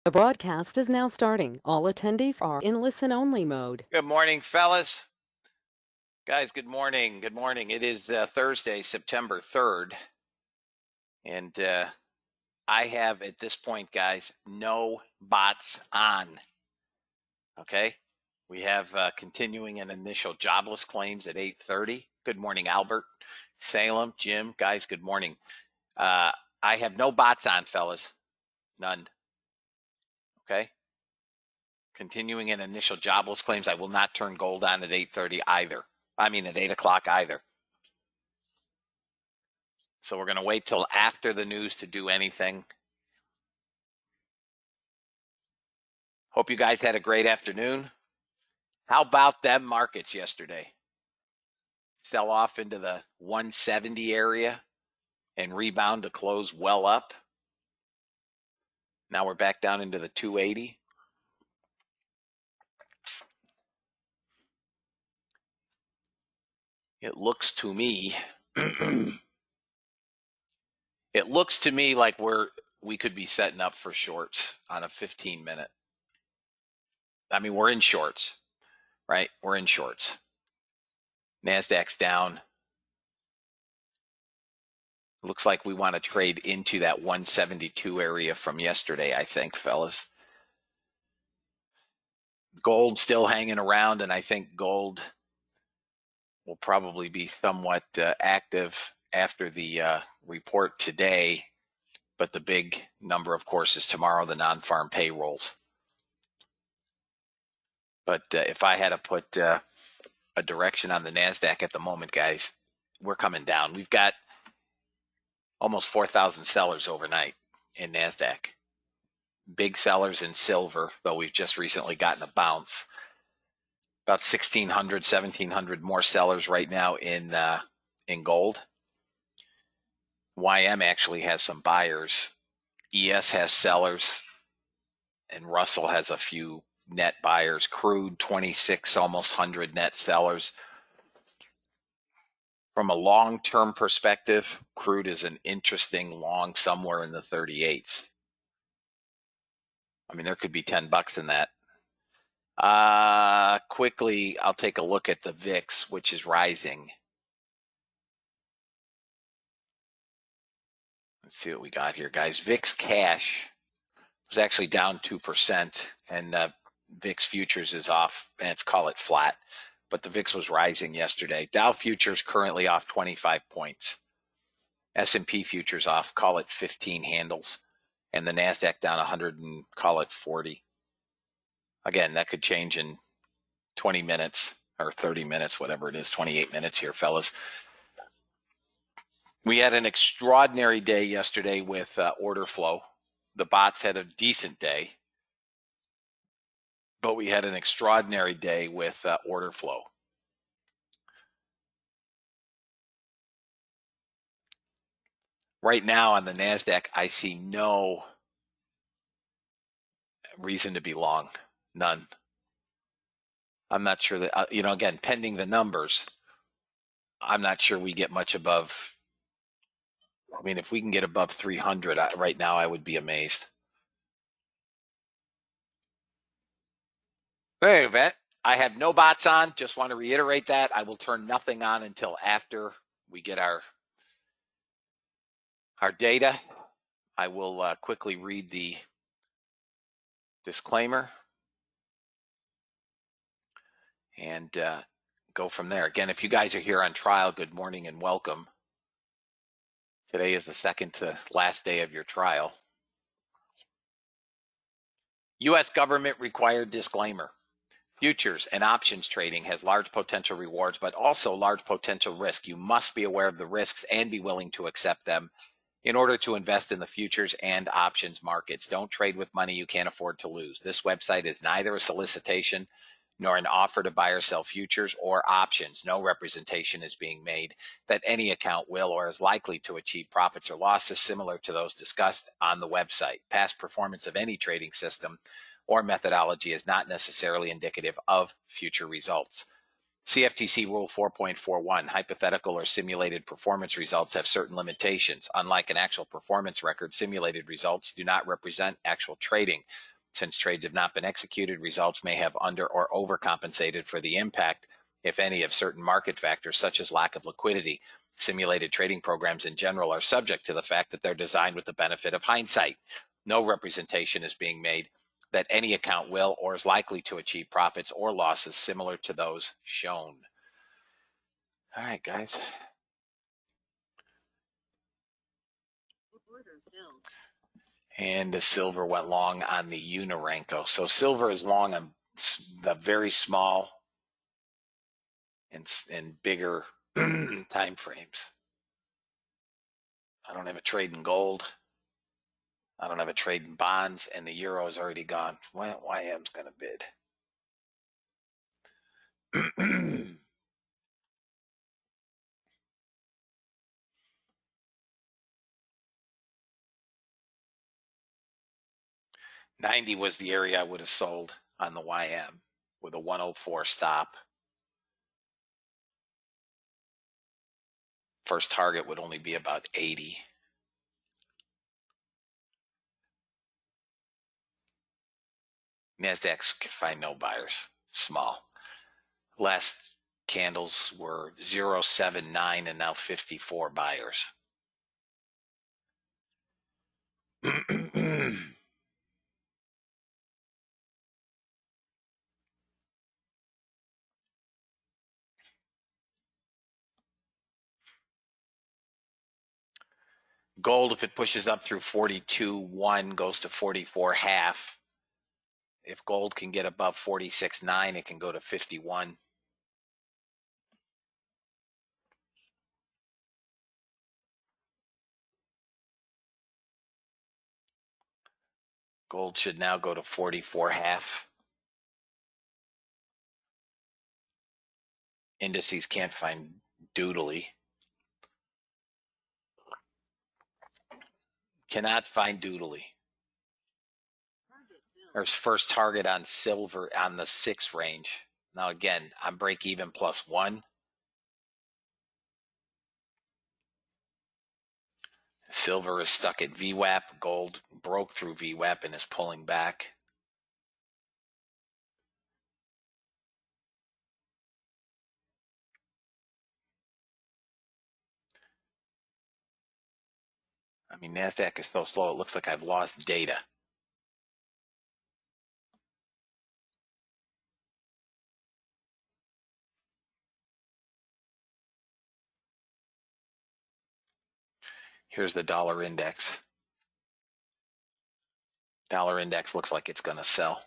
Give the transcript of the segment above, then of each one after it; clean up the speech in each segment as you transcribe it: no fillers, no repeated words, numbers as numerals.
The broadcast is now starting. All attendees are in listen-only mode. Good morning, fellas. Guys, good morning. Good morning. It is Thursday, September 3rd. And I have, at this point, guys, no bots on. Okay? We have continuing and initial jobless claims at 8:30. Good morning, Albert, Salem, Jim. Guys, good morning. I have no bots on, fellas. None. Okay? Continuing and initial jobless claims. I will not turn gold on at 8:30 either. I mean, at 8 o'clock either. So we're going to wait till after the news to do anything. Hope you guys had a great afternoon. How about them markets yesterday? Sell off into the 170 area and rebound to close well up. Now we're back down into the 280. It looks to me like we could be setting up for shorts on a 15-minute. I mean, we're in shorts, right? We're in shorts. NASDAQ's down. Looks like we want to trade into that 172 area from yesterday, I think, fellas. Gold still hanging around, and I think gold will probably be somewhat active after the report today. But the big number, of course, is tomorrow, the non-farm payrolls. But if I had to put a direction on the NASDAQ at the moment, guys, we're coming down. We've got almost 4,000 sellers overnight in NASDAQ. Big sellers in silver, though we've just recently gotten a bounce. About 1,600, 1,700 more sellers right now in gold. YM actually has some buyers. ES has sellers, and Russell has a few net buyers. Crude, 26, almost 100 net sellers. From a long-term perspective, crude is an interesting long somewhere in the 38s. I mean, there could be $10 in that. Quickly, I'll take a look at the VIX, which is rising. Let's see what we got here, guys. VIX cash was actually down 2%, and VIX futures is off, and let's call it flat. But the VIX was rising yesterday. Dow futures currently off 25 points. S&P futures off, call it 15 handles, and the NASDAQ down 100 and call it 40. Again, that could change in 20 minutes or 30 minutes, whatever it is, 28 minutes here, fellas. We had an extraordinary day yesterday with order flow. The bots had a decent day, but we had an extraordinary day with order flow. Right now on the NASDAQ, I see no reason to be long. None. I'm not sure that, again, pending the numbers, I'm not sure we get much above. I mean, if we can get above 300 right now, I would be amazed. Hey, Vet, I have no bots on. Just want to reiterate that. I will turn nothing on until after we get our data. I will quickly read the disclaimer and go from there. Again, if you guys are here on trial, good morning and welcome. Today is the second to last day of your trial. U.S. government required disclaimer. Futures and options trading has large potential rewards, but also large potential risk. You must be aware of the risks and be willing to accept them in order to invest in the futures and options markets. Don't trade with money you can't afford to lose. This website is neither a solicitation nor an offer to buy or sell futures or options. No representation is being made that any account will or is likely to achieve profits or losses similar to those discussed on the website. Past performance of any trading system or methodology is not necessarily indicative of future results. CFTC Rule 4.41, hypothetical or simulated performance results have certain limitations. Unlike an actual performance record, simulated results do not represent actual trading. Since trades have not been executed, results may have under or overcompensated for the impact, if any, of certain market factors such as lack of liquidity. Simulated trading programs in general are subject to the fact that they're designed with the benefit of hindsight. No representation is being made that any account will or is likely to achieve profits or losses similar to those shown. All right, guys. And the silver went long on the Unirenco. So silver is long on the very small and bigger time frames. I don't have a trade in gold. I don't have a trade in bonds, and the euro is already gone. YM's going to bid. 90 was the area I would have sold on the YM with a 104 stop. First target would only be about 80. NASDAQ can find no buyers, small. Last candles were 079 and now 54 buyers. Gold, if it pushes up through 42.1, goes to 44.5. If gold can get above 46.9, it can go to 51. Gold should now go to 44.5. Indices can't find doodly. Cannot find doodly. There's first target on silver on the 6 range. Now again, I'm break even plus 1. Silver is stuck at VWAP. Gold broke through VWAP and is pulling back. I mean, NASDAQ is so slow, it looks like I've lost data. Here's the dollar index. Dollar index looks like it's going to sell.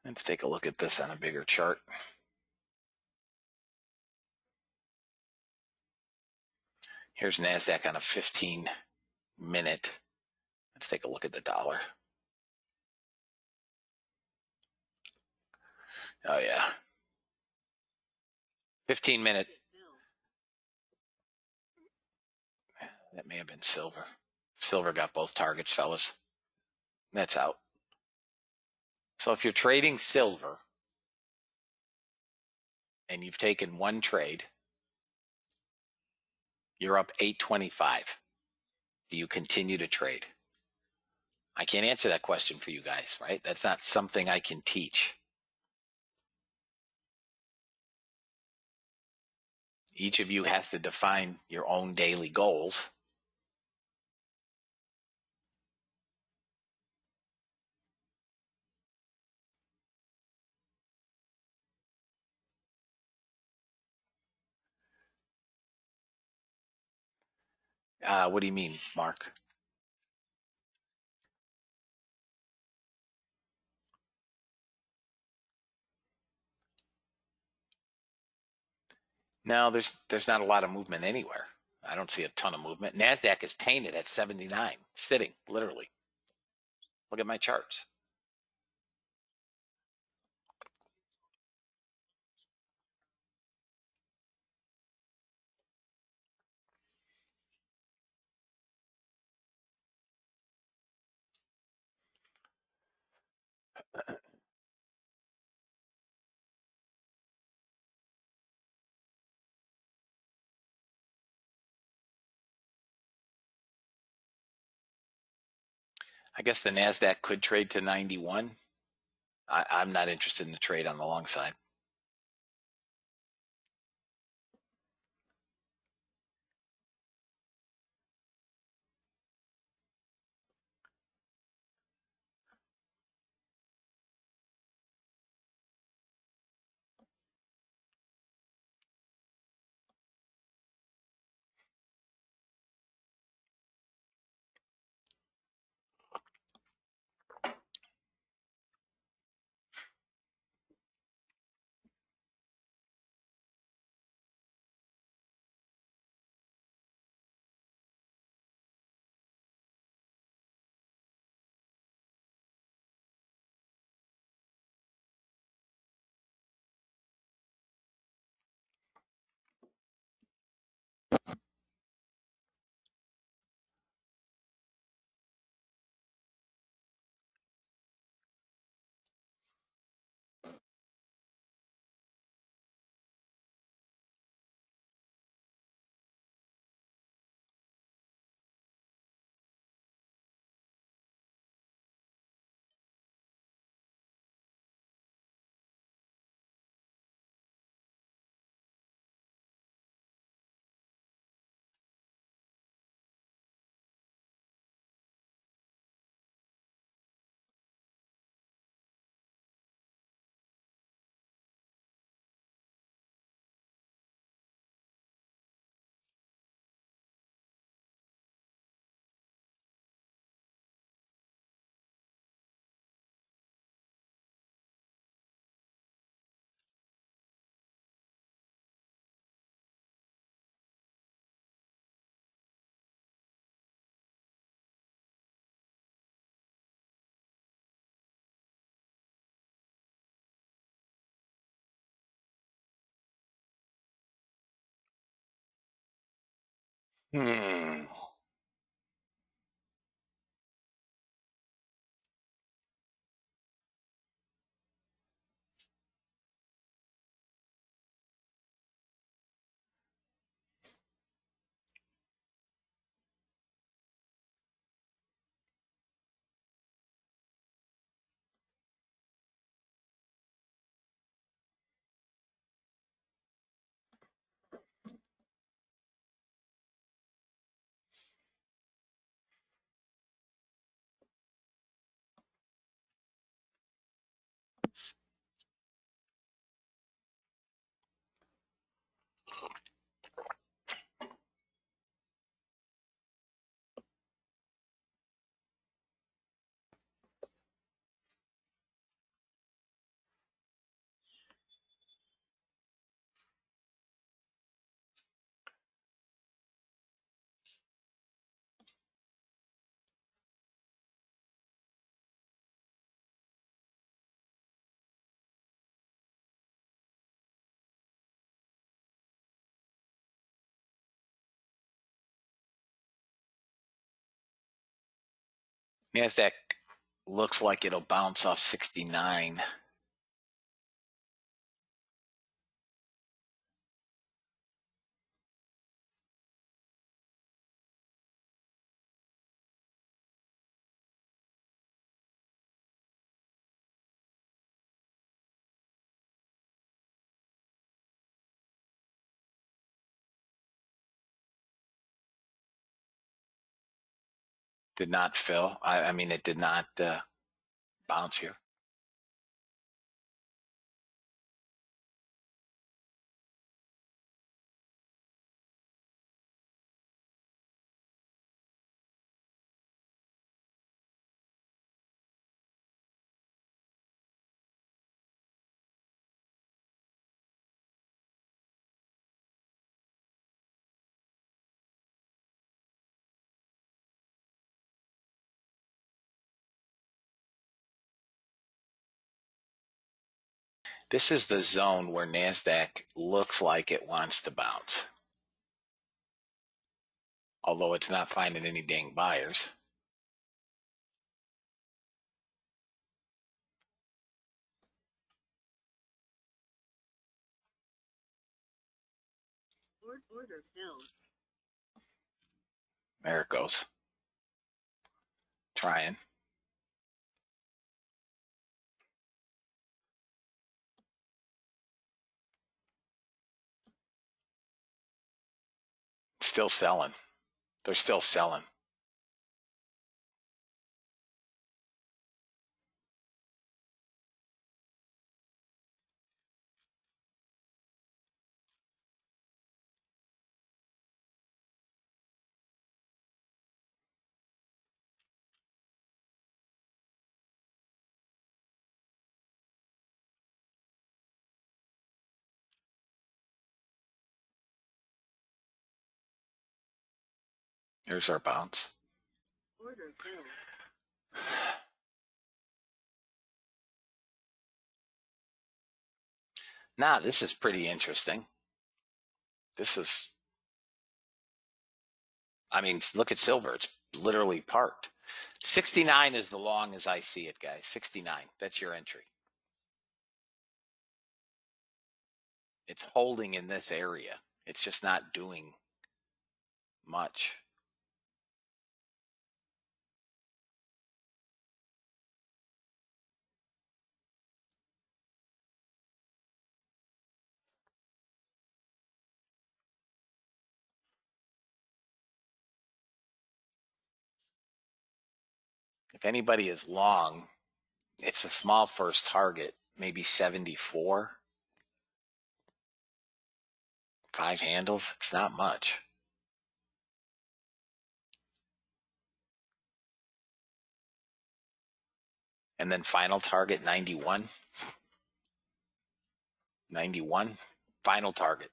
Let's take a look at this on a bigger chart. Here's NASDAQ on a 15-minute. Let's take a look at the dollar. Oh, yeah. 15-minute. That may have been silver. Silver got both targets, fellas. That's out. So if you're trading silver and you've taken one trade, you're up 825. Do you continue to trade? I can't answer that question for you guys, right? That's not something I can teach. Each of you has to define your own daily goals. What do you mean, Mark? No, there's not a lot of movement anywhere. I don't see a ton of movement. NASDAQ is painted at 79, sitting, literally. Look at my charts. I guess the NASDAQ could trade to 91. I'm not interested in the trade on the long side. Hmm. NASDAQ looks like it'll bounce off 69. Did not fill. I mean, it did not bounce here. This is the zone where NASDAQ looks like it wants to bounce. Although it's not finding any dang buyers. Order filled. There it goes. Trying. Still selling. They're still selling. There's our bounce. Order filled. Now, this is pretty interesting. This is, I mean, look at silver. It's literally parked. 69 is the long as I see it, guys. 69. That's your entry. It's holding in this area. It's just not doing much. If anybody is long, it's a small first target, maybe 74. 5 handles. It's not much. And then final target 91. 91. Final target.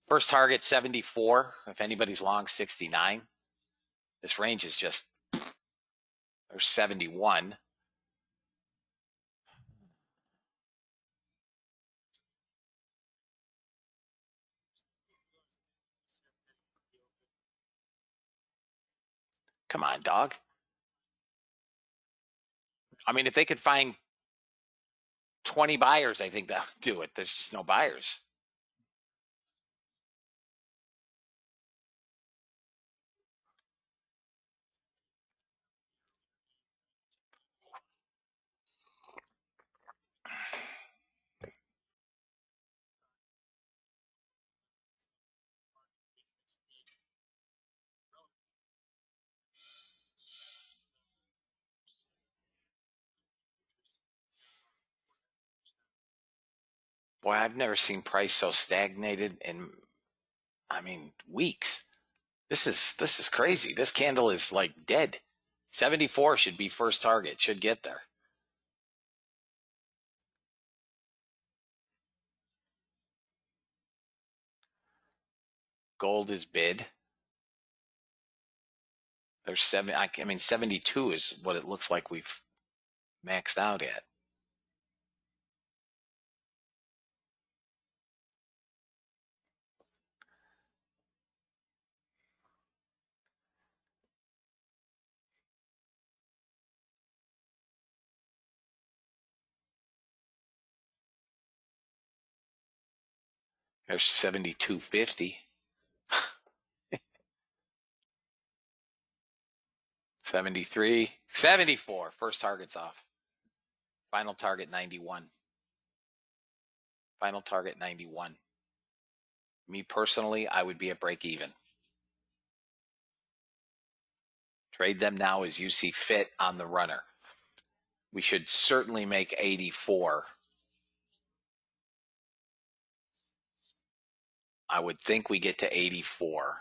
First target 74. If anybody's long, 69. This range is just, there's 71. Come on, dog. I mean, if they could find 20 buyers, I think that would do it. There's just no buyers. Boy, I've never seen price so stagnated in, I mean, weeks. This is crazy. This candle is like dead. 74 should be first target. Should get there. Gold is bid. There's 72 is what it looks like we've maxed out at. There's 72.50. 73. 74. First target's off. Final target 91. Final target 91. Me personally, I would be at break even. Trade them now as you see fit on the runner. We should certainly make 84. I would think we get to 84.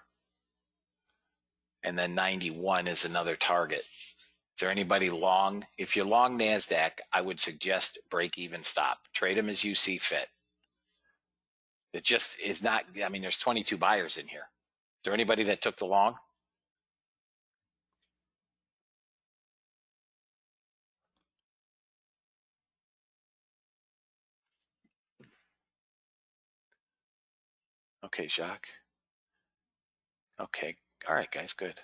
And then 91 is another target. Is there anybody long? If you're long NASDAQ, I would suggest break even stop. Trade them as you see fit. It just is not, I mean, there's 22 buyers in here. Is there anybody that took the long? Okay, Jacques. Okay. All right, guys, good.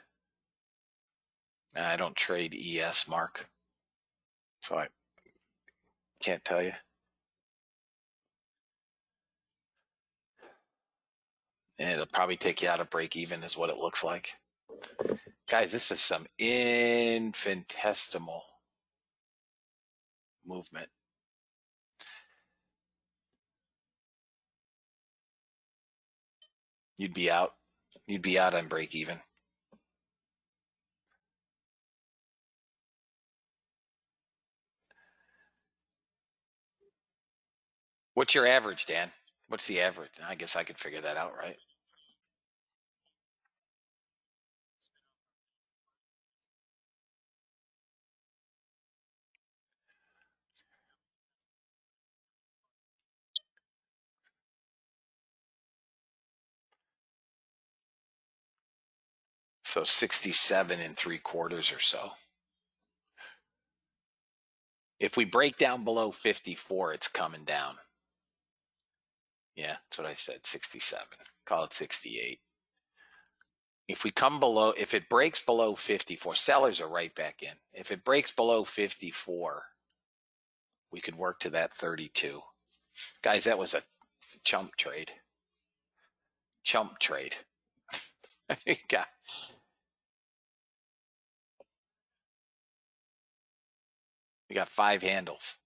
I don't trade ES, Mark. So I can't tell you. And it'll probably take you out of break even is what it looks like. Guys, this is some infinitesimal movement. You'd be out. You'd be out on break even. What's your average, Dan? What's the average? I guess I could figure that out, right? So 67 and 3/4 or so. If we break down below 54, it's coming down. Yeah, that's what I said, 67. Call it 68. If we come below, if it breaks below 54, sellers are right back in. If it breaks below 54, we could work to that 32. Guys, that was a chump trade. Chump trade. we got 5 handles.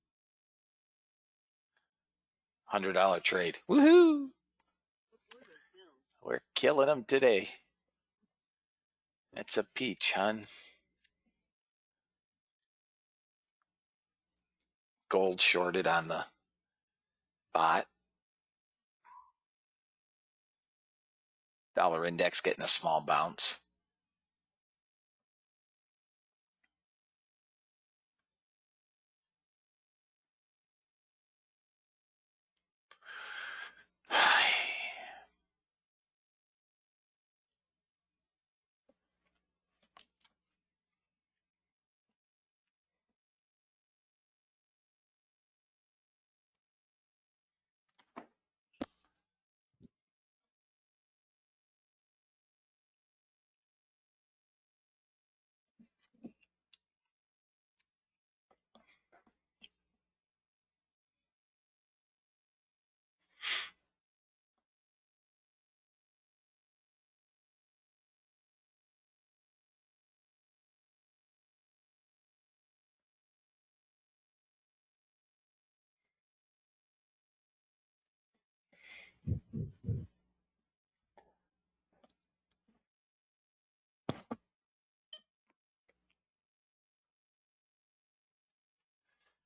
$100 trade. Woohoo! Order filled. We're killing them today. That's a peach, hon. Gold shorted on the bot. Dollar index getting a small bounce.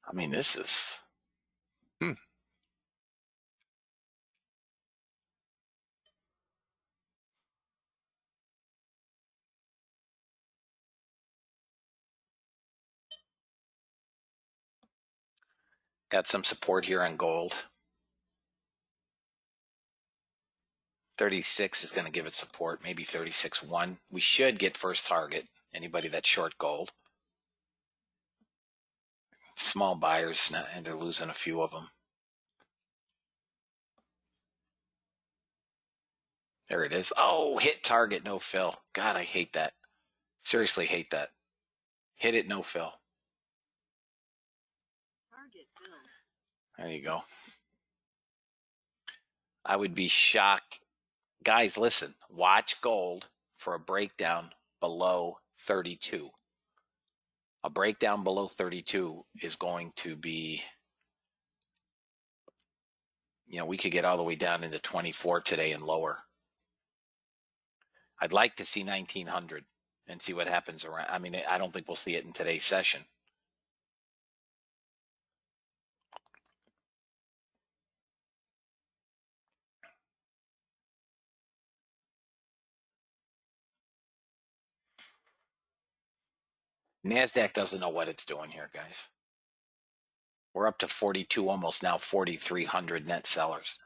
I mean, this is. Got some support here on gold. 36 is going to give it support, maybe 36.1. We should get first target. Anybody that's short gold. Small buyers, and they're losing a few of them. There it is. Oh, hit target, no fill. God, I hate that. Seriously hate that. Hit it, no fill. Target filled. There you go. I would be shocked. Guys, listen. Watch gold for a breakdown below 32. A breakdown below 32 is going to be, we could get all the way down into 24 today and lower. I'd like to see 1900 and see what happens around. I mean, I don't think we'll see it in today's session. NASDAQ doesn't know what it's doing here, guys. We're up to 42, almost now 4,300 net sellers.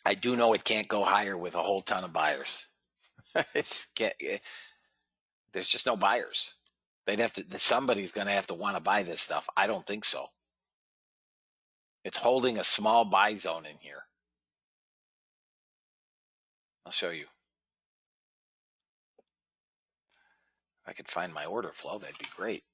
I do know it can't go higher with a whole ton of buyers. There's just no buyers. Somebody's going to have to want to buy this stuff. I don't think so. It's holding a small buy zone in here. I'll show you. If I could find my order flow, that'd be great.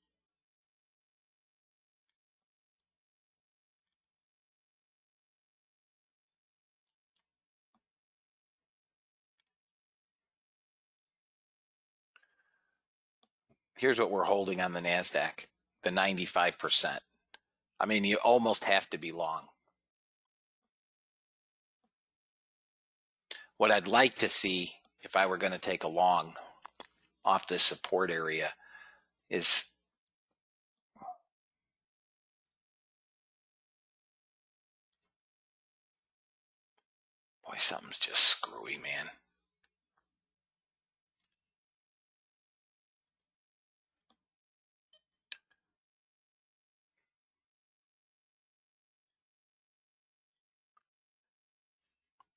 Here's what we're holding on the NASDAQ, the 95%. I mean, you almost have to be long. What I'd like to see, if I were going to take a long off this support area, is boy, something's just screwy, man.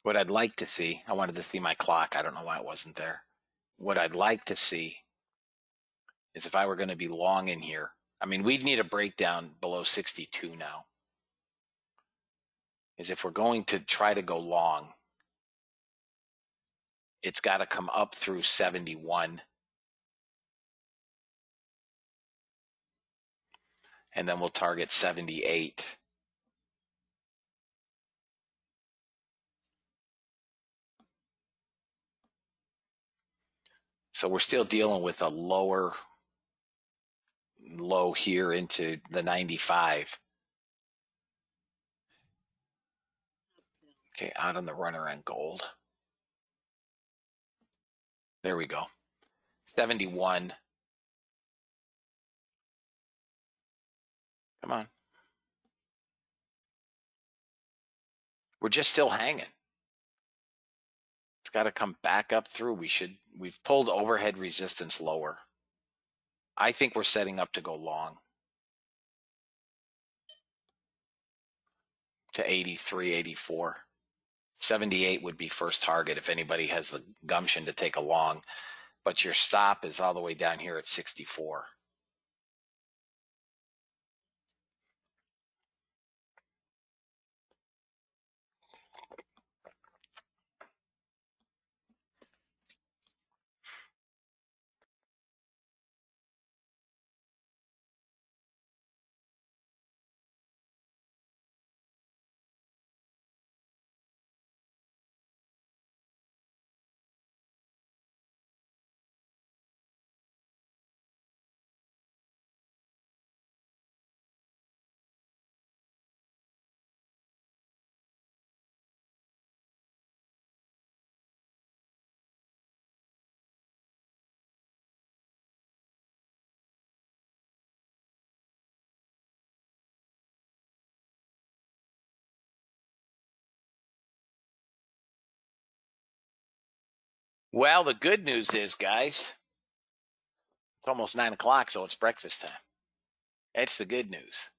What I'd like to see, I wanted to see my clock. I don't know why it wasn't there. What I'd like to see is if I were going to be long in here, I mean, we'd need a breakdown below 62 now. Is if we're going to try to go long, it's got to come up through 71. And then we'll target 78. So we're still dealing with a lower low here into the 95. Okay, out on the runner on gold. There we go. 71. Come on. We're just still hanging. It's got to come back up through. We've pulled overhead resistance lower. I think we're setting up to go long to 83, 84. 78 would be first target if anybody has the gumption to take a long, but your stop is all the way down here at 64. Well, the good news is, guys, it's almost 9 o'clock, so it's breakfast time. That's the good news.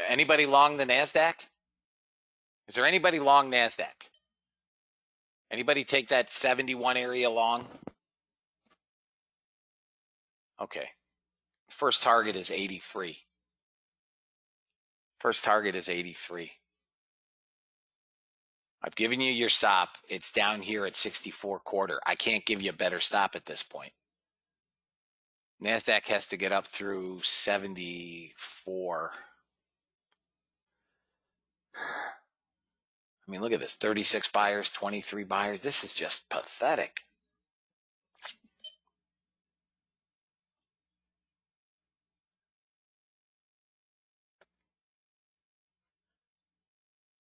Anybody long the NASDAQ? Is there anybody long NASDAQ? Anybody take that 71 area long? Okay. First target is 83. First target is 83. I've given you your stop. It's down here at 64 quarter. I can't give you a better stop at this point. NASDAQ has to get up through 74. I mean, look at this. 36 buyers, 23 buyers. This is just pathetic.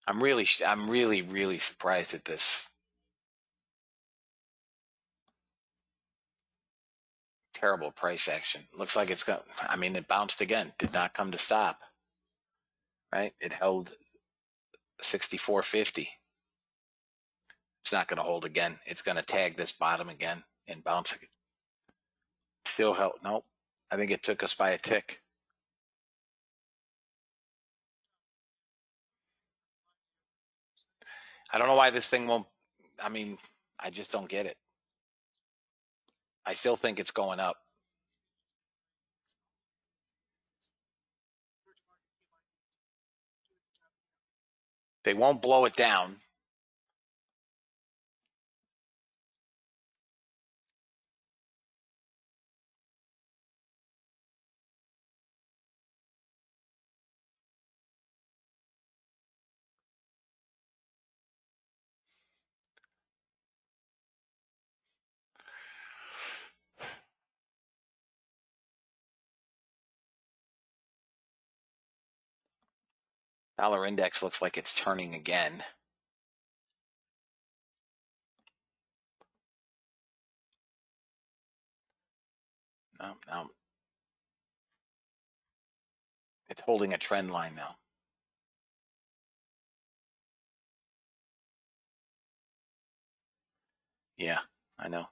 I'm really surprised at this. Terrible price action. Looks like it's got, I mean, it bounced again. Did not come to stop. Right? It held 64.50. It's not going to hold again. It's going to tag this bottom again. and bouncing. Still held. Nope. I think it took us by a tick. I don't know why this thing won't. I mean, I just don't get it. I still think it's going up. They won't blow it down. Dollar index looks like it's turning again. No. It's holding a trend line now. Yeah, I know.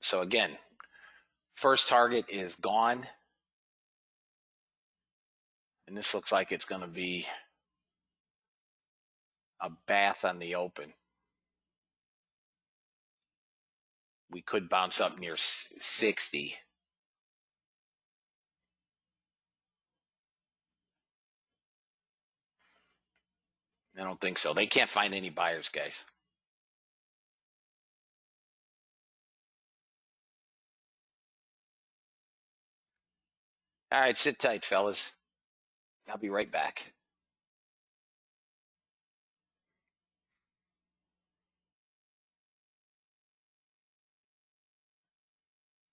So again, first target is gone. And this looks like it's going to be a bath on the open. We could bounce up near 60. I don't think so. They can't find any buyers, guys. All right, sit tight, fellas. I'll be right back.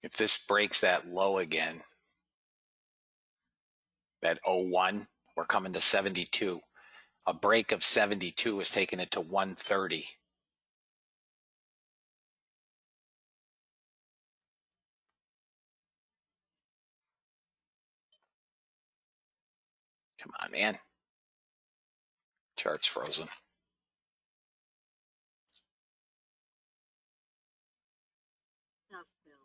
If this breaks that low again, that 01, we're coming to 72. A break of 72 is taking it to 130. Come on, man. Chart's frozen. Tough bill.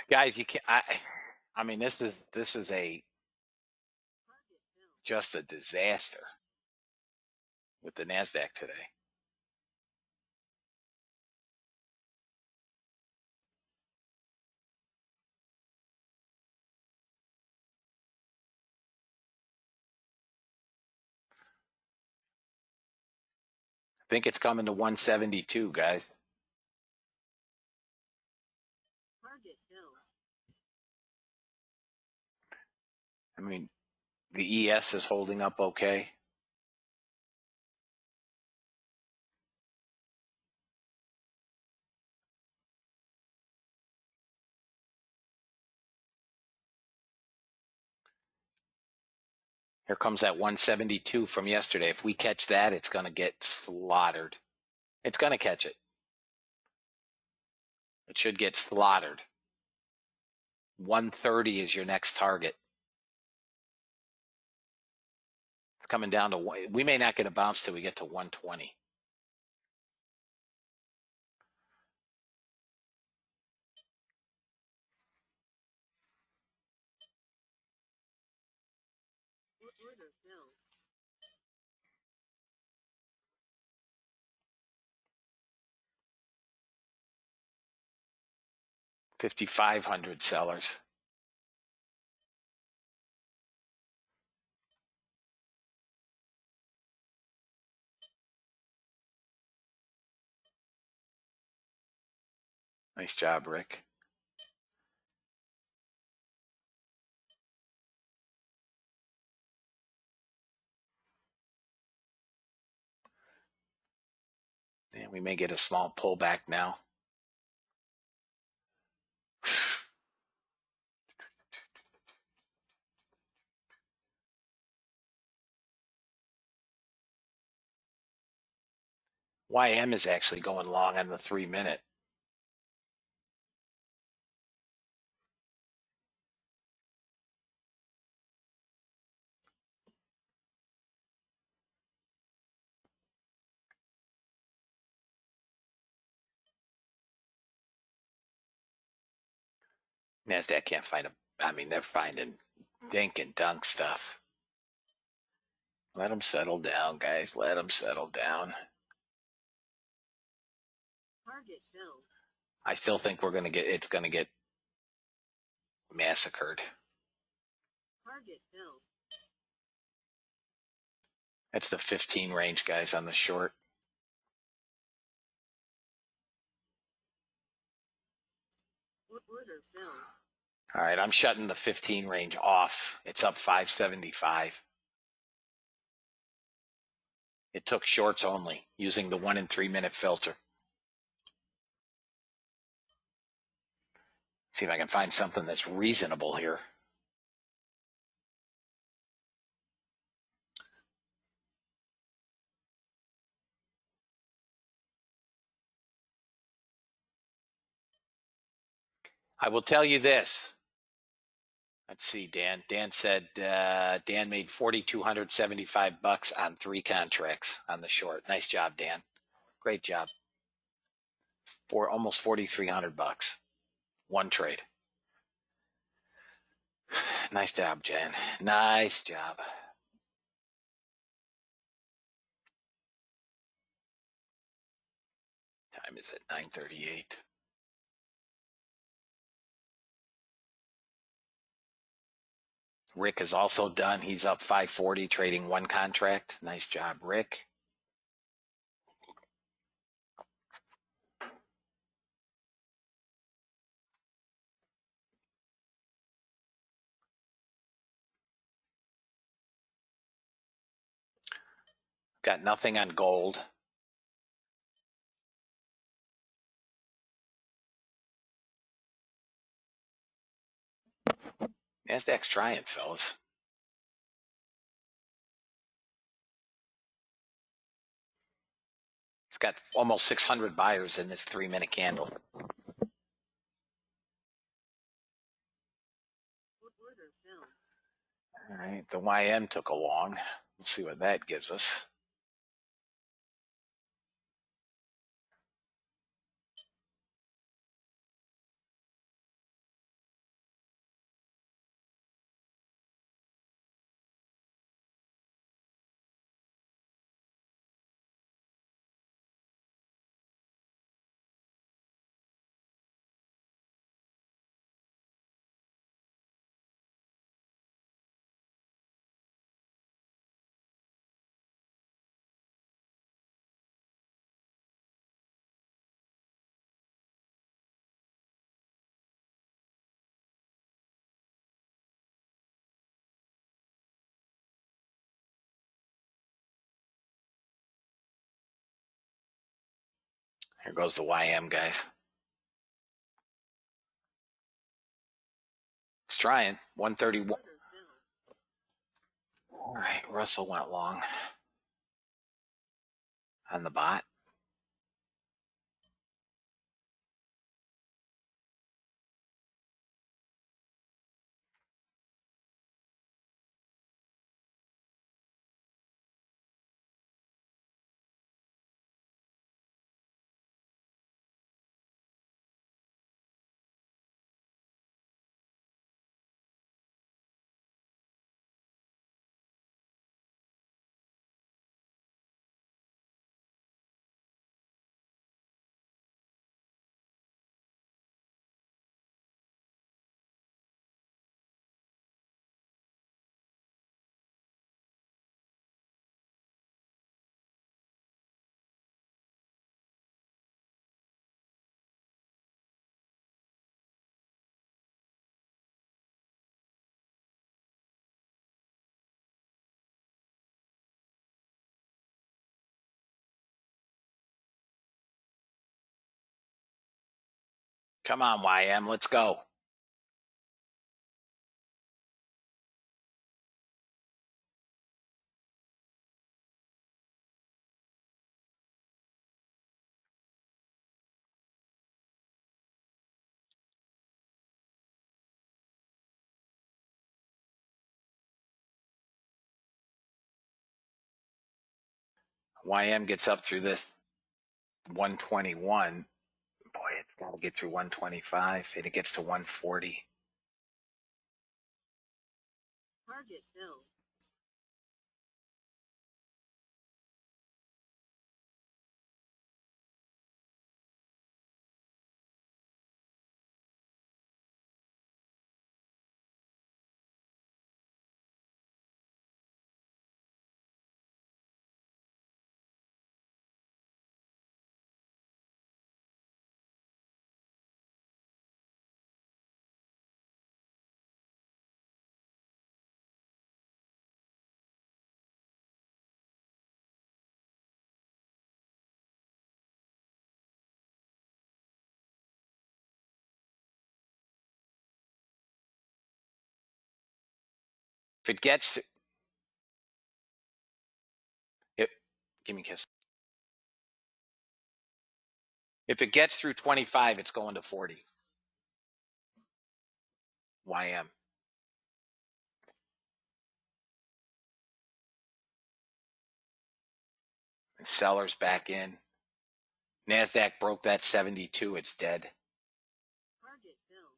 Guys, you can't. I mean, this is a Target bill. just a disaster with the Nasdaq today. I think it's coming to 172, guys. Target bill. I mean, the ES is holding up okay. Here comes that 172 from yesterday. If we catch that, it's going to get slaughtered. It's going to catch it. It should get slaughtered. 130 is your next target. It's coming down to one. We may not get a bounce till we get to 120. Order bill. 5,500 sellers. Nice job, Rick. And we may get a small pullback now. YM is actually going long on the 3-minute. NASDAQ can't find them. I mean, they're finding dink and dunk stuff. Let them settle down, guys. Let them settle down. Target held. I still think it's going to get massacred. Target held. That's the 15 range, guys, on the short. Order filled. All right, I'm shutting the 15 range off. It's up 575. It took shorts only using the 1 and 3 minute filter. See if I can find something that's reasonable here. I will tell you this. Let's see, Dan. Dan said Dan made $4,275 on 3 contracts on the short. Nice job, Dan. Great job. For almost $4,300. One trade. Nice job, Jan. Nice job. Time is at 9:38. Rick is also done. He's up 540, trading 1 contract. Nice job, Rick. Got nothing on gold. NASDAQ's trying, fellas. It's got almost 600 buyers in this 3-minute candle. Order filled. All right, the YM took a long. We'll see what that gives us. Here goes the YM, guys. It's trying. 131. Order filled. All right, Russell went long on the bot. Come on, YM, let's go. YM gets up through this 121. Boy, it's got to get through 125 and it gets to 140. Target filled. If it gets it, give me a kiss. If it gets through 25, it's going to 40. YM. And sellers back in. NASDAQ broke that 72. It's dead. Target filled.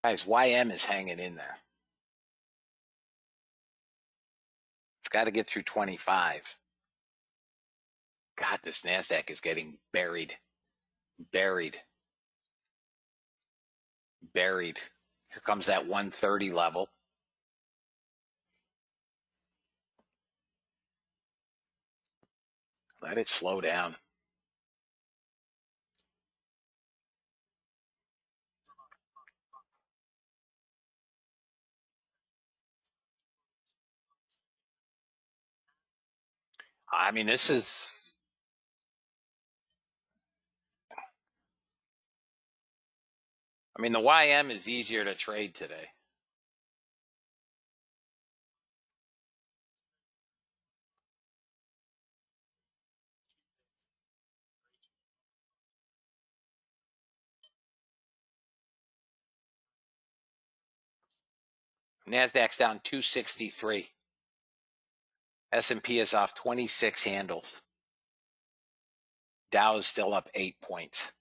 Guys, YM is hanging in there. It's got to get through 25. God, this NASDAQ is getting buried. Buried. Buried. Here comes that 130 level. Let it slow down. I mean, this is. I mean, the YM is easier to trade today. NASDAQ's down 263. S&P is off 26 handles. Dow is still up 8 points.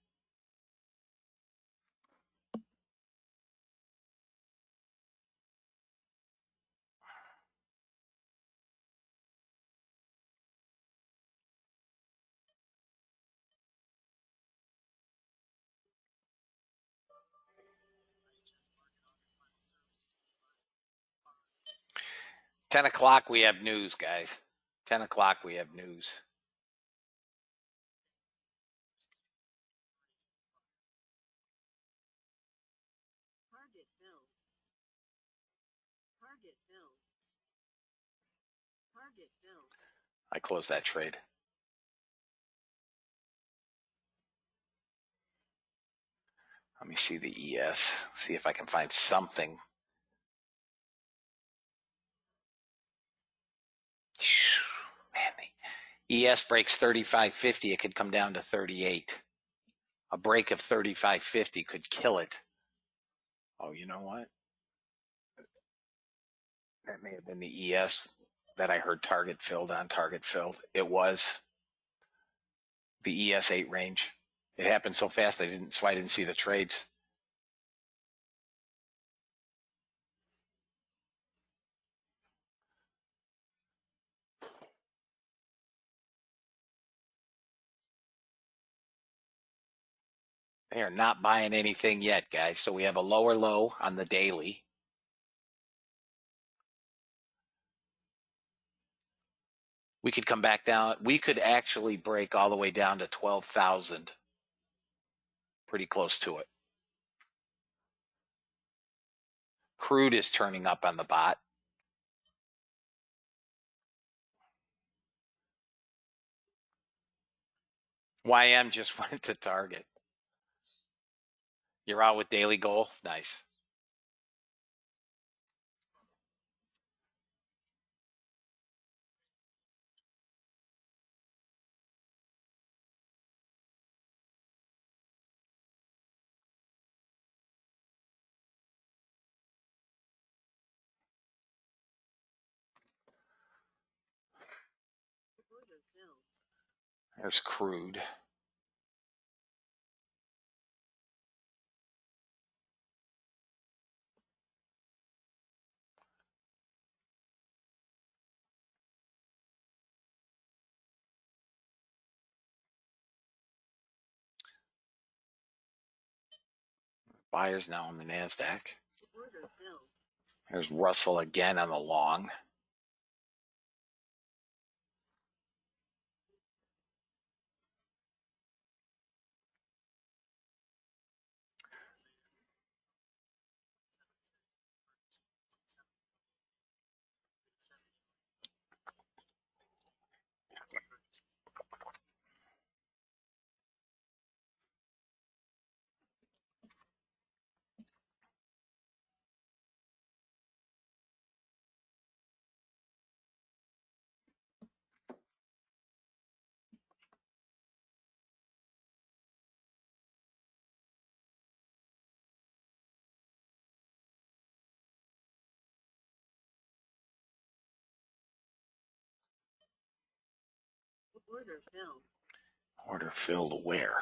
$10 o'clock, we have news, guys. 10 o'clock, we have news. Target filled. Target filled. Target filled. I closed that trade. Let me see the ES, see if I can find something. Man, the ES breaks 35.50. It could come down to 38. A break of 35.50 could kill it. Oh, you know what? That may have been the ES that I heard target filled on target filled. It was the ES8 range. It happened so fast I didn't see the trades. They are not buying anything yet, guys. So we have a lower low on the daily. We could come back down. We could actually break all the way down to 12,000 Pretty close to it. Crude is turning up on the bot. YM just went to target. You're out with daily goal. Nice. Order filled. There's crude. Buyers now on the NASDAQ. Order filled. There's Russell again on the long. Order filled. Order filled where?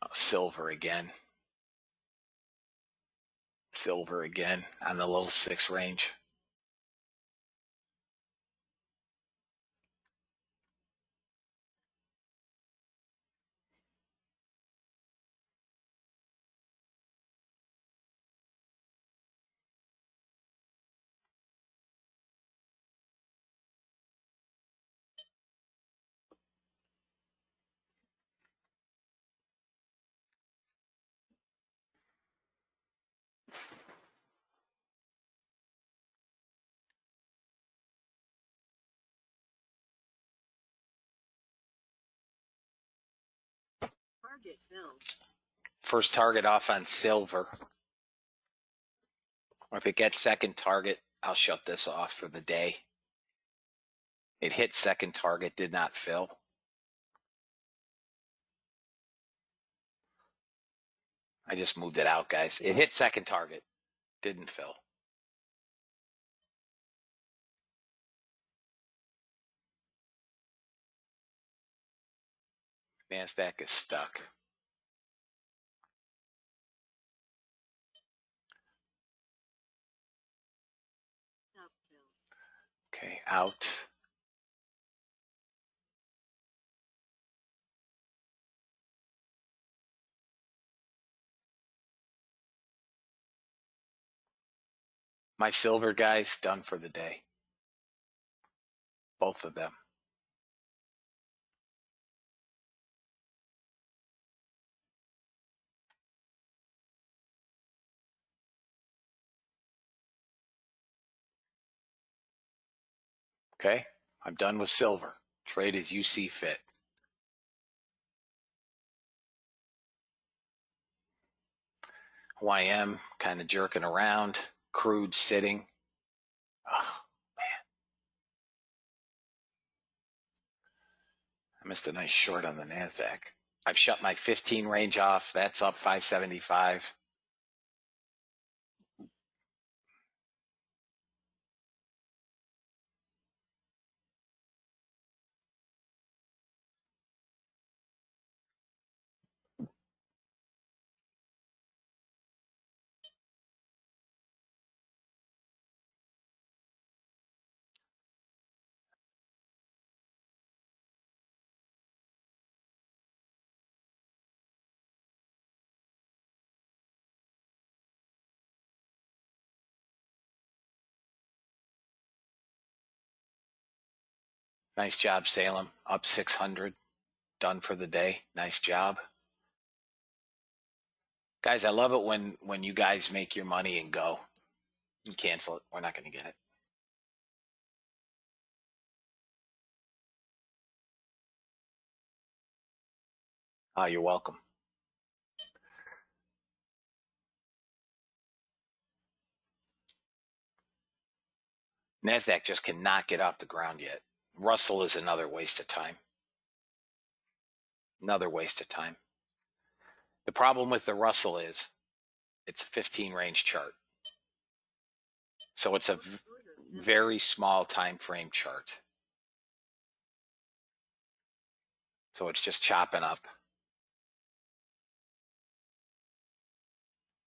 Oh, silver again. Silver again on the little 6 range. Target filled. First target off on silver. Or if it gets second target, I'll shut this off for the day. It hit second target, did not fill. I just moved it out, guys. It hit second target, didn't fill. NASDAQ is stuck. Up filled. Okay, out. My silver guys done for the day. Both of them. Okay, I'm done with silver. Trade as you see fit. YM kind of jerking around. Crude sitting. Oh, man. I missed a nice short on the NASDAQ. I've shut my 15 range off. That's up 575. Nice job, Salem. Up 600. Done for the day. Nice job. Guys, I love it when you guys make your money and go and cancel it. We're not going to get it. Oh, you're welcome. NASDAQ just cannot get off the ground yet. Russell is another waste of time. Another waste of time. The problem with the Russell is it's a 15 range chart. So it's a very small time frame chart. So it's just chopping up.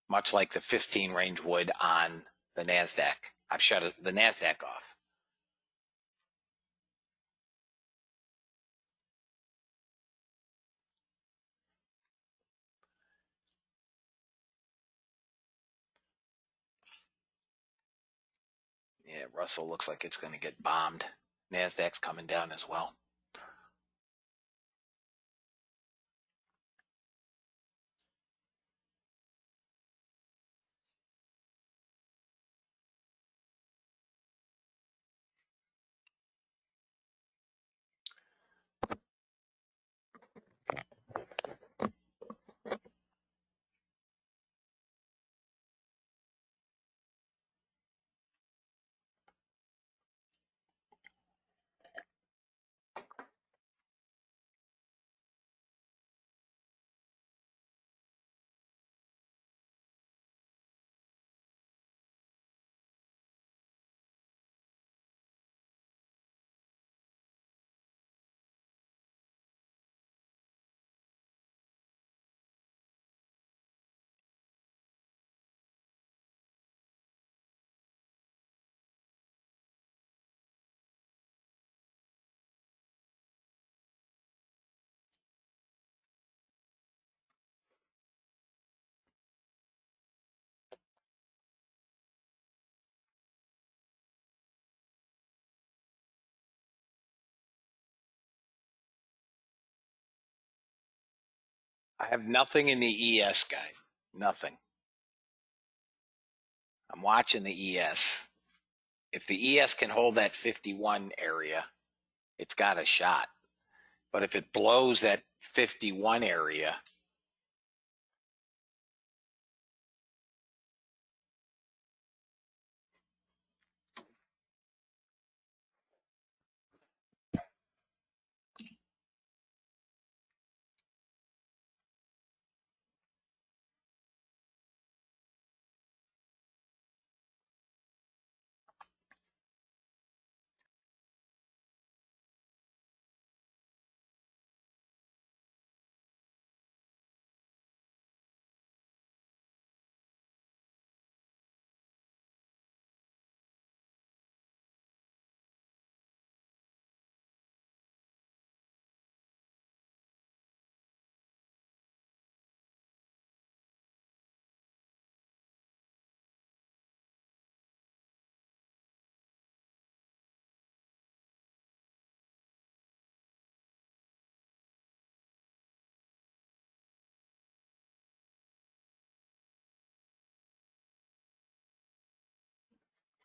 Much like the 15 range would on the NASDAQ. I've shut the NASDAQ off. Yeah, Russell looks like it's going to get bombed. NASDAQ's coming down as well. I have nothing in the ES, guy. Nothing. I'm watching the ES. If the ES can hold that 51 area, it's got a shot. But if it blows that 51 area,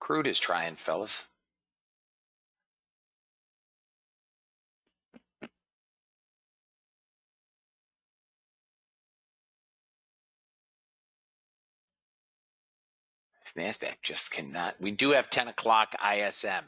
crude is trying, fellas. This NASDAQ just cannot. We do have 10 o'clock ISM.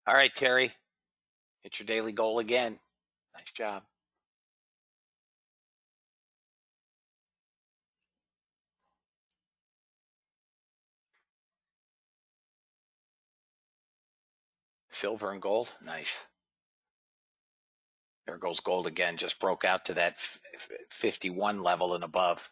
All right, Terry. Hit your daily goal again. Nice job. Silver and gold. Nice. There goes gold again. Just broke out to that 51 level and above.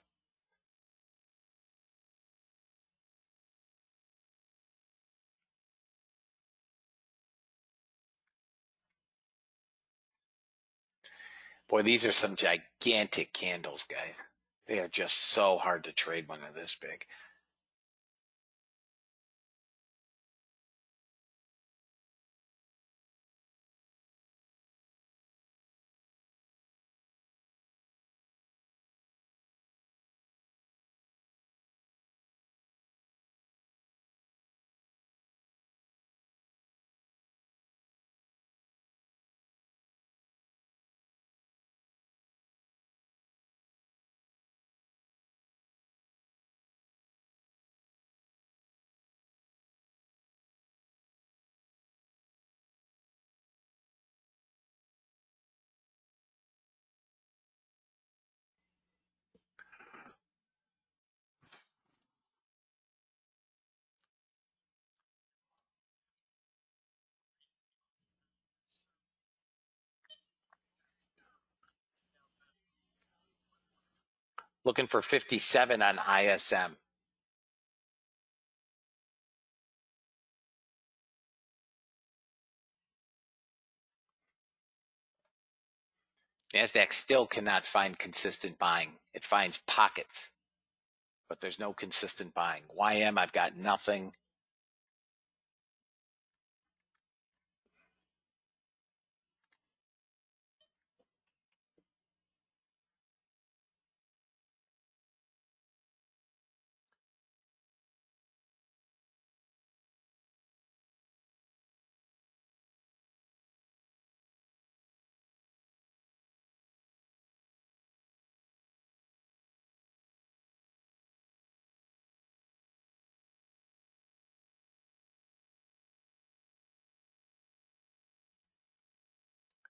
Boy, these are some gigantic candles, guys. They are just so hard to trade when they're this big. Looking for 57 on ISM. NASDAQ still cannot find consistent buying. It finds pockets, but there's no consistent buying. YM, I've got nothing.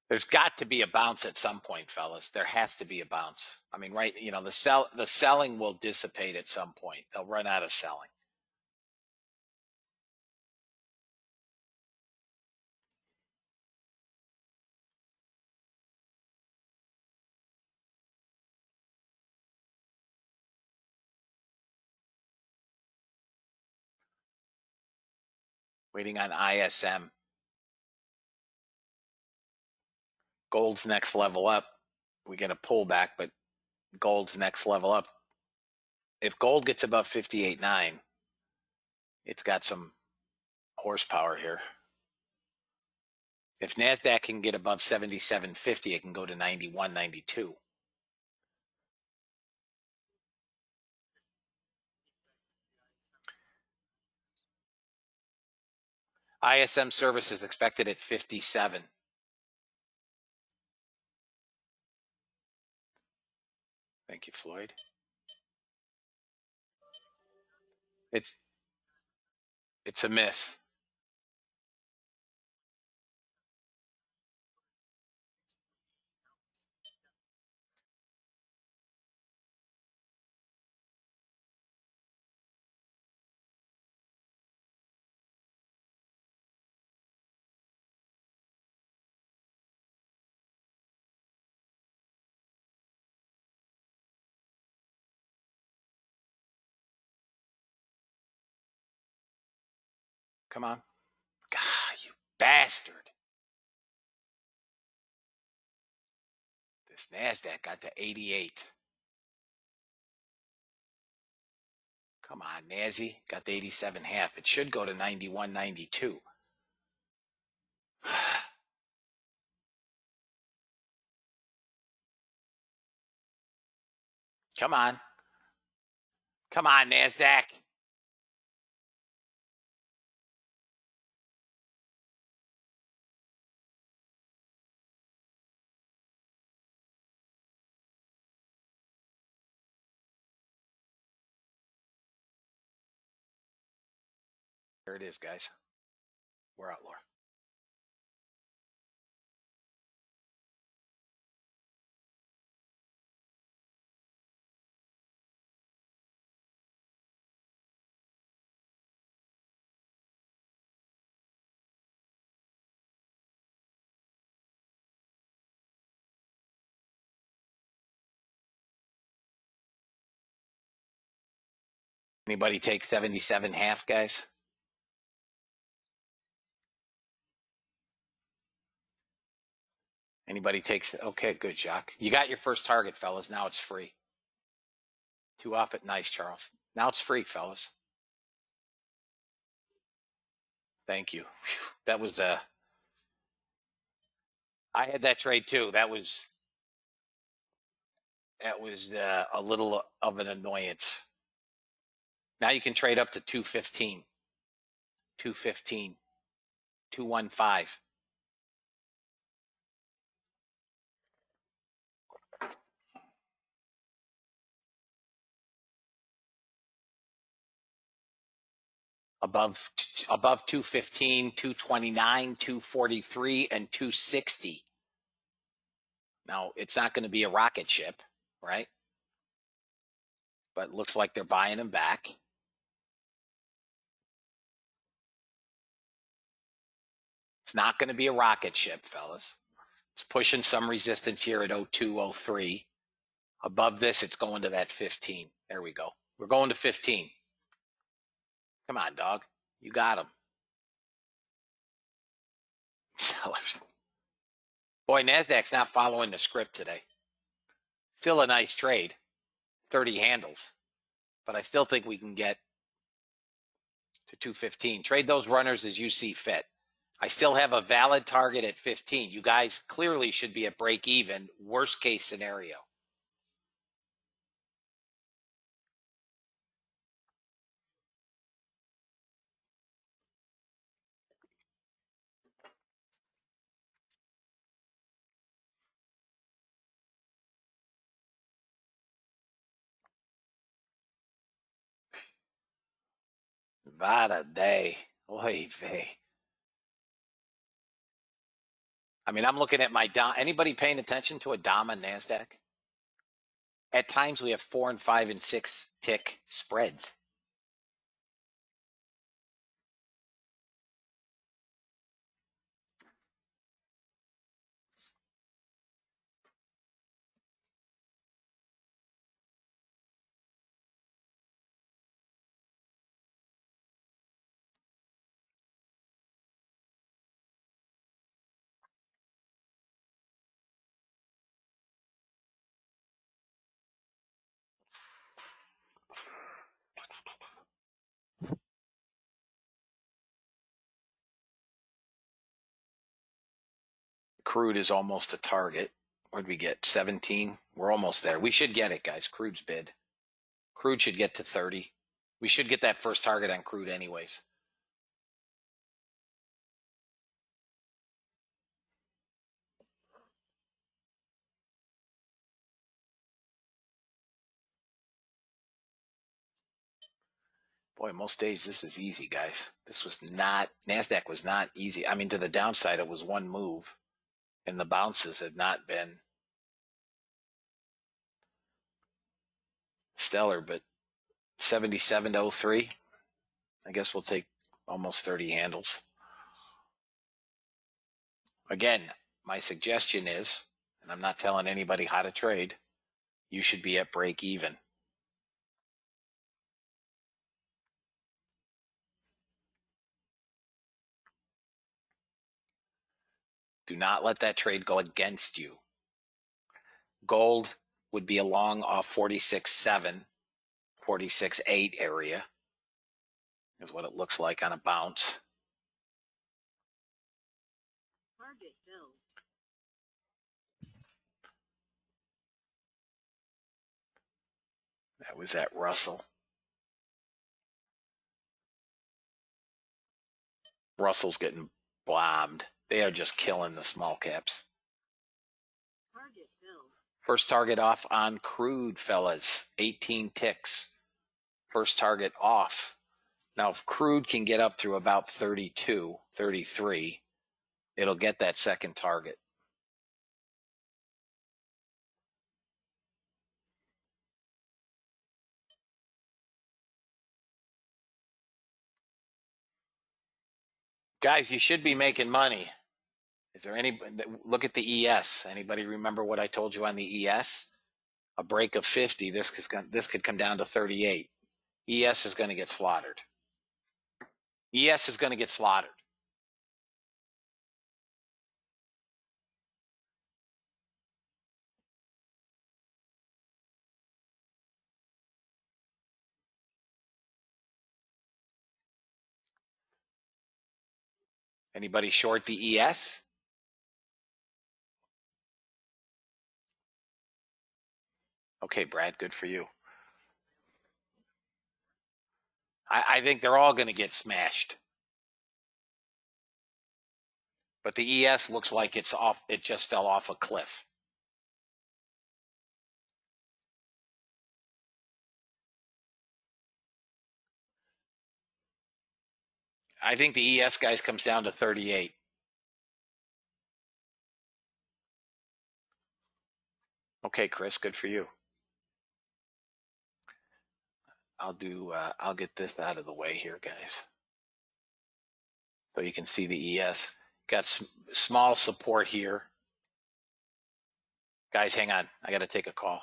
There's got to be a bounce at some point, fellas. There has to be a bounce. I mean, right, the selling will dissipate at some point. They'll run out of selling. Waiting on ISM. Gold's next level up. We get a pullback, but gold's next level up. If gold gets above 58.9, it's got some horsepower here. If NASDAQ can get above 77.50, it can go to 91.92. ISM services expected at 57. Thank you, Floyd. It's a miss. Come on. God, you bastard. This NASDAQ got to 88. Come on, Nazi. Got the 87.5. It should go to 91.92. Come on. Come on, NASDAQ. There it is, guys. We're out, Laura. Anybody take 77.5, guys? Anybody takes? Okay, good, Jacques. You got your first target, fellas. Now it's free. 2 off it. Nice, Charles. Now it's free, fellas. Thank you. Whew. That was I had that trade too. That was a little of an annoyance. Now you can trade up to 215, 215, 215. Above 215, 229, 243, and 260. Now, it's not going to be a rocket ship, right? But looks like they're buying them back. It's not going to be a rocket ship, fellas. It's pushing some resistance here at 02, 03. Above this, it's going to that 15. There we go. We're going to 15. Come on, dog. You got them. Sellers. Boy, NASDAQ's not following the script today. Still a nice trade. 30 handles. But I still think we can get to 215. Trade those runners as you see fit. I still have a valid target at 15. You guys clearly should be at break even. Worst case scenario. Vada day. Oy vey. I mean, I'm looking at my DOM. Anybody paying attention to a DOM on NASDAQ? At times we have 4 and 5 and 6 tick spreads. Crude is almost a target. What did we get? 17? We're almost there. We should get it, guys. Crude's bid. Crude should get to 30. We should get that first target on crude anyways. Boy, most days this is easy, guys. This was not, NASDAQ was not easy. I mean, to the downside, it was one move, and the bounces have not been stellar, but 77 to 03, I guess we'll take almost 30 handles. Again, my suggestion is, and I'm not telling anybody how to trade, you should be at break even. Do not let that trade go against you. Gold would be along off 46.7, 46.8 area is what it looks like on a bounce. Target filled. That was at Russell. Russell's getting bombed. They are just killing the small caps. Target filled. First target off on crude, fellas. 18 ticks. First target off. Now, if crude can get up through about 32, 33, it'll get that second target. Guys, you should be making money. Is there any, look at the ES. Anybody remember what I told you on the ES? A break of 50, this could come down to 38. ES is going to get slaughtered. ES is going to get slaughtered. Anybody short the ES? Okay, Brad, good for you. I think they're all going to get smashed. But the ES looks like it's off. It just fell off a cliff. I think the ES guys comes down to 38. Okay, Chris, good for you. I'll get this out of the way here, guys. So you can see the ES. Got small support here. Guys, hang on. I got to take a call.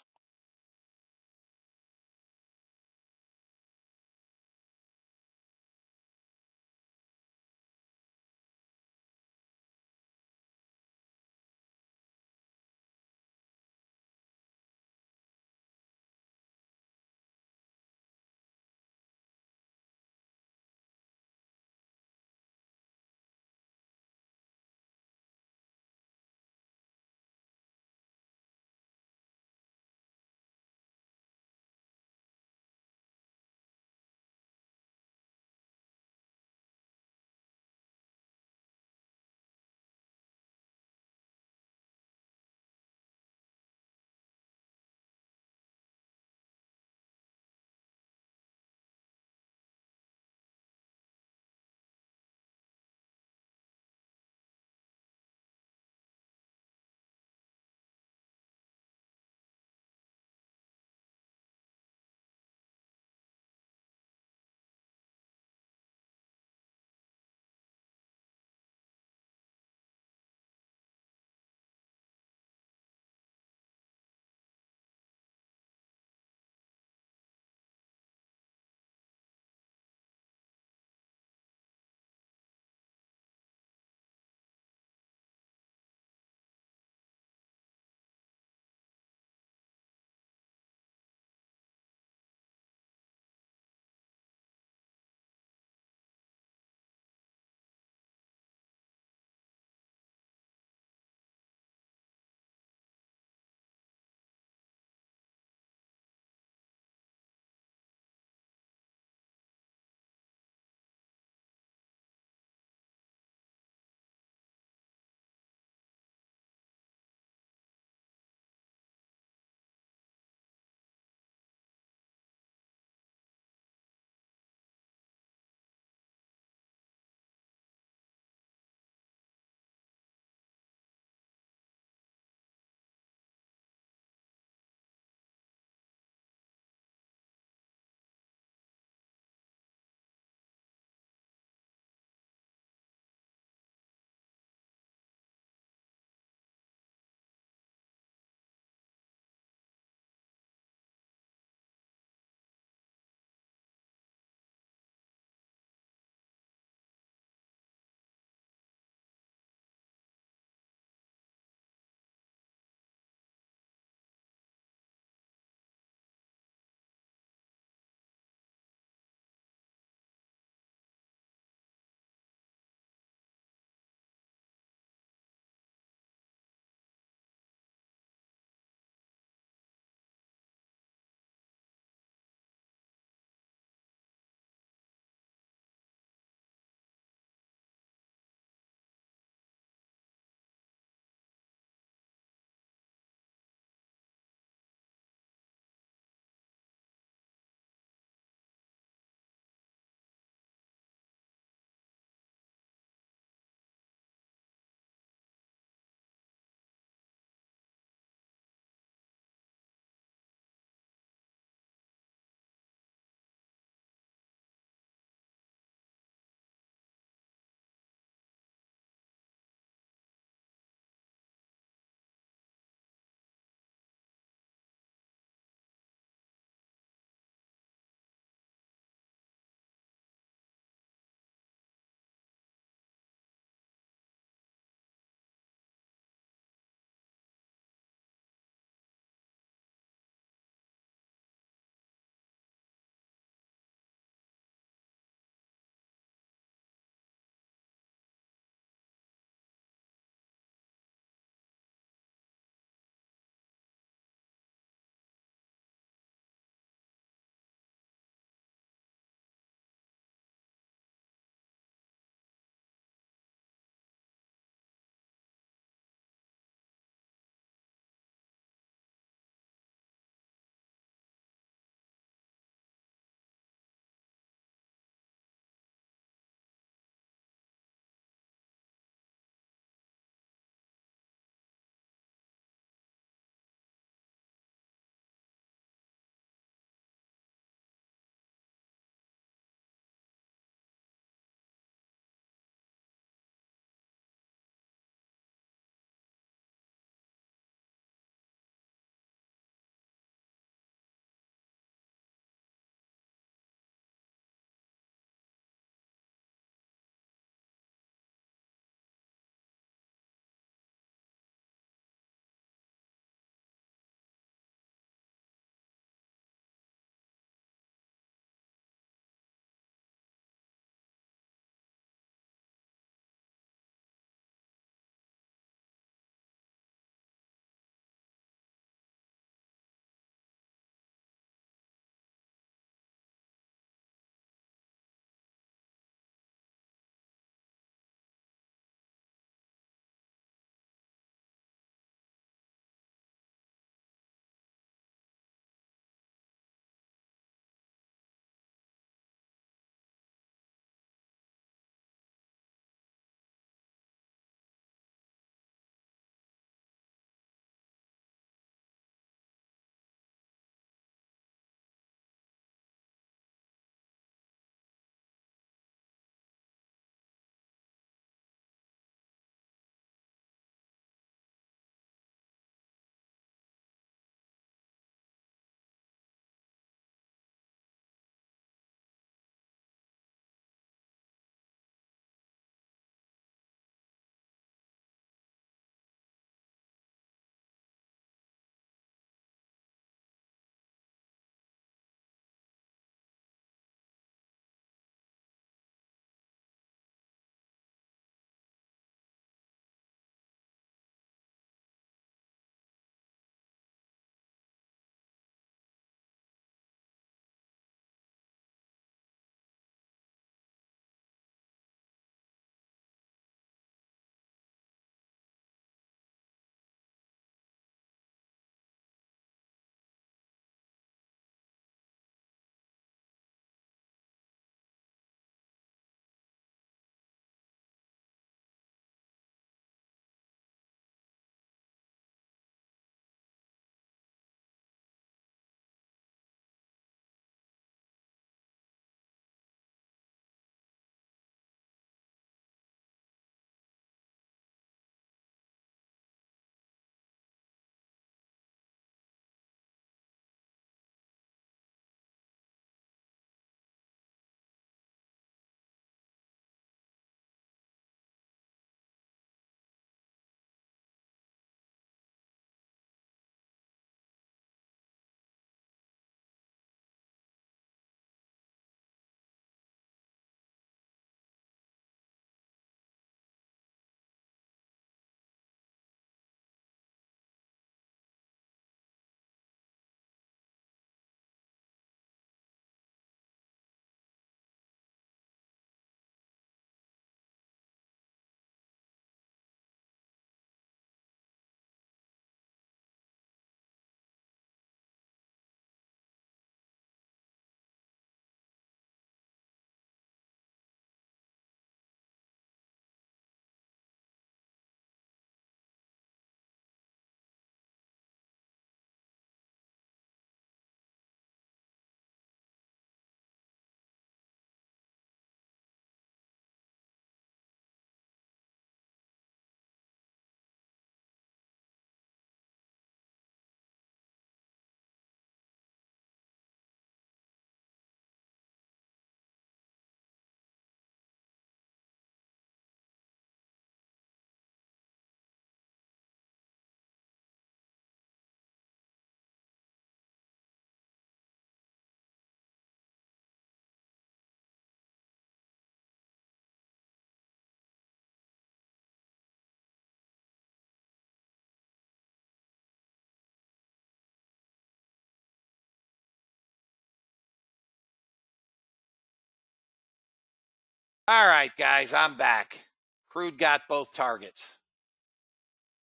All right, guys, I'm back. Crude got both targets.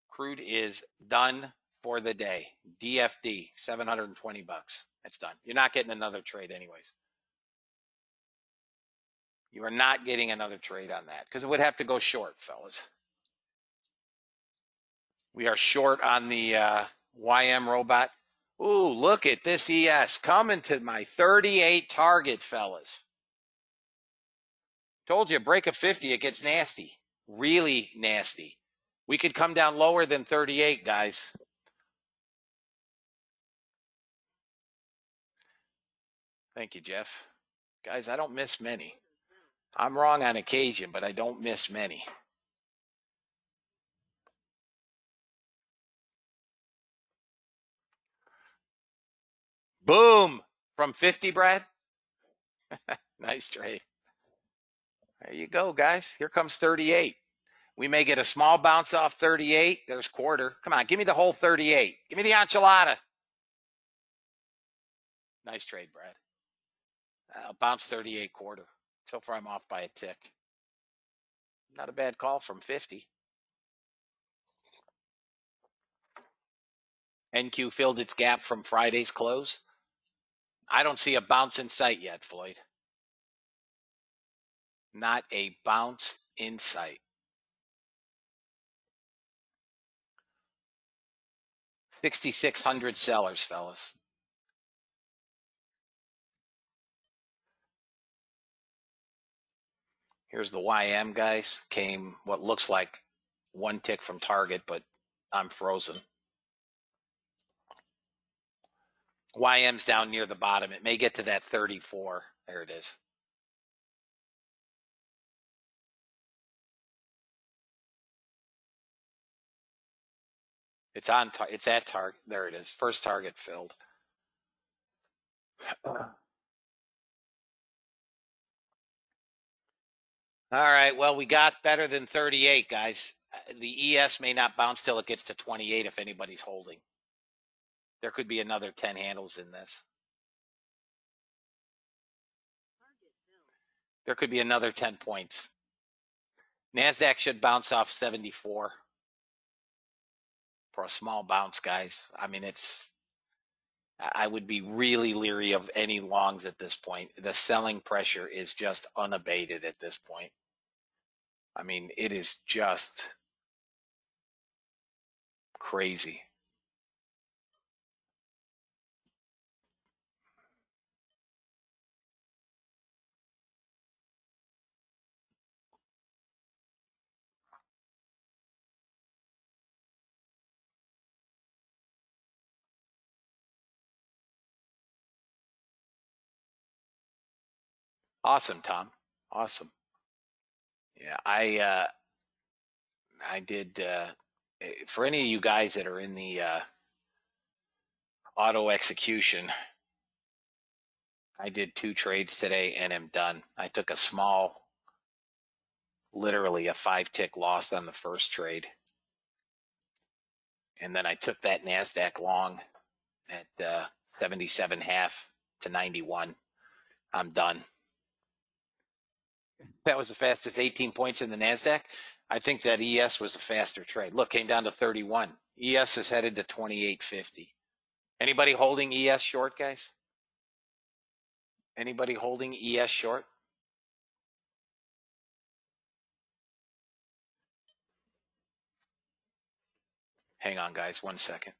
Crude is done for the day. DFD, 720 bucks. That's done. You're not getting another trade anyways. You are not getting another trade on that because it would have to go short, fellas. We are short on the YM robot. Ooh, look at this ES coming to my 38 target, fellas. Told you, break a 50, it gets nasty. Really nasty. We could come down lower than 38, guys. Thank you, Jeff. Guys, I don't miss many. I'm wrong on occasion, but I don't miss many. Boom! From 50, Brad. Nice trade. There you go, guys. Here comes 38. We may get a small bounce off 38. There's quarter. Come on, give me the whole 38. Give me the enchilada. Nice trade, Brad. Bounce 38 quarter. So far, I'm off by a tick. Not a bad call from 50. NQ filled its gap from Friday's close. I don't see a bounce in sight yet, Floyd. Not a bounce in sight. 6,600 sellers, fellas. Here's the YM, guys. Came what looks like one tick from target, but I'm frozen. YM's down near the bottom. It may get to that 34. There it is. It's on. It's at target. There it is. First target filled. All right. Well, we got better than 38, guys. The ES may not bounce till it gets to 28 if anybody's holding. There could be another 10 handles in this. There could be another 10 points. NASDAQ should bounce off 74 for a small bounce, guys. I mean, I would be really leery of any longs at this point. The selling pressure is just unabated at this point. I mean, it is just crazy. Awesome, Tom. Awesome. Yeah, I did. For any of you guys that are in the auto execution, I did 2 trades today and am done. I took a small, literally a 5-tick loss on the first trade. And then I took that NASDAQ long at 77.5 to 91. I'm done. That was the fastest 18 points in the NASDAQ. I think that ES was a faster trade. Look, came down to 31. ES is headed to 28.50. Anybody holding ES short, guys? Anybody holding ES short? Hang on, guys, 1 second.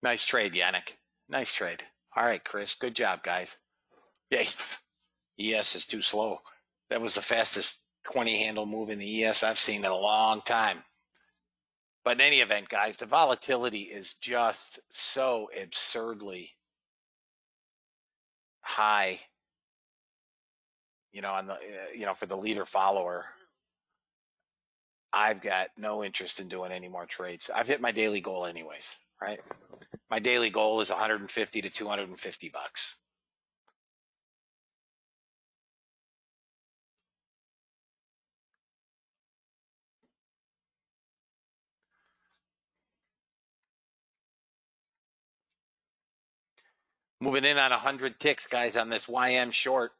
Nice trade, Yannick. Nice trade. All right, Chris. Good job, guys. Yeah, ES is too slow. That was the fastest 20 handle move in the ES I've seen in a long time. But in any event, guys, the volatility is just so absurdly high, on the, for the leader follower. I've got no interest in doing any more trades. I've hit my daily goal anyways, right? My daily goal is 150 to 250 bucks. Moving in on 100 ticks, guys, on this YM short.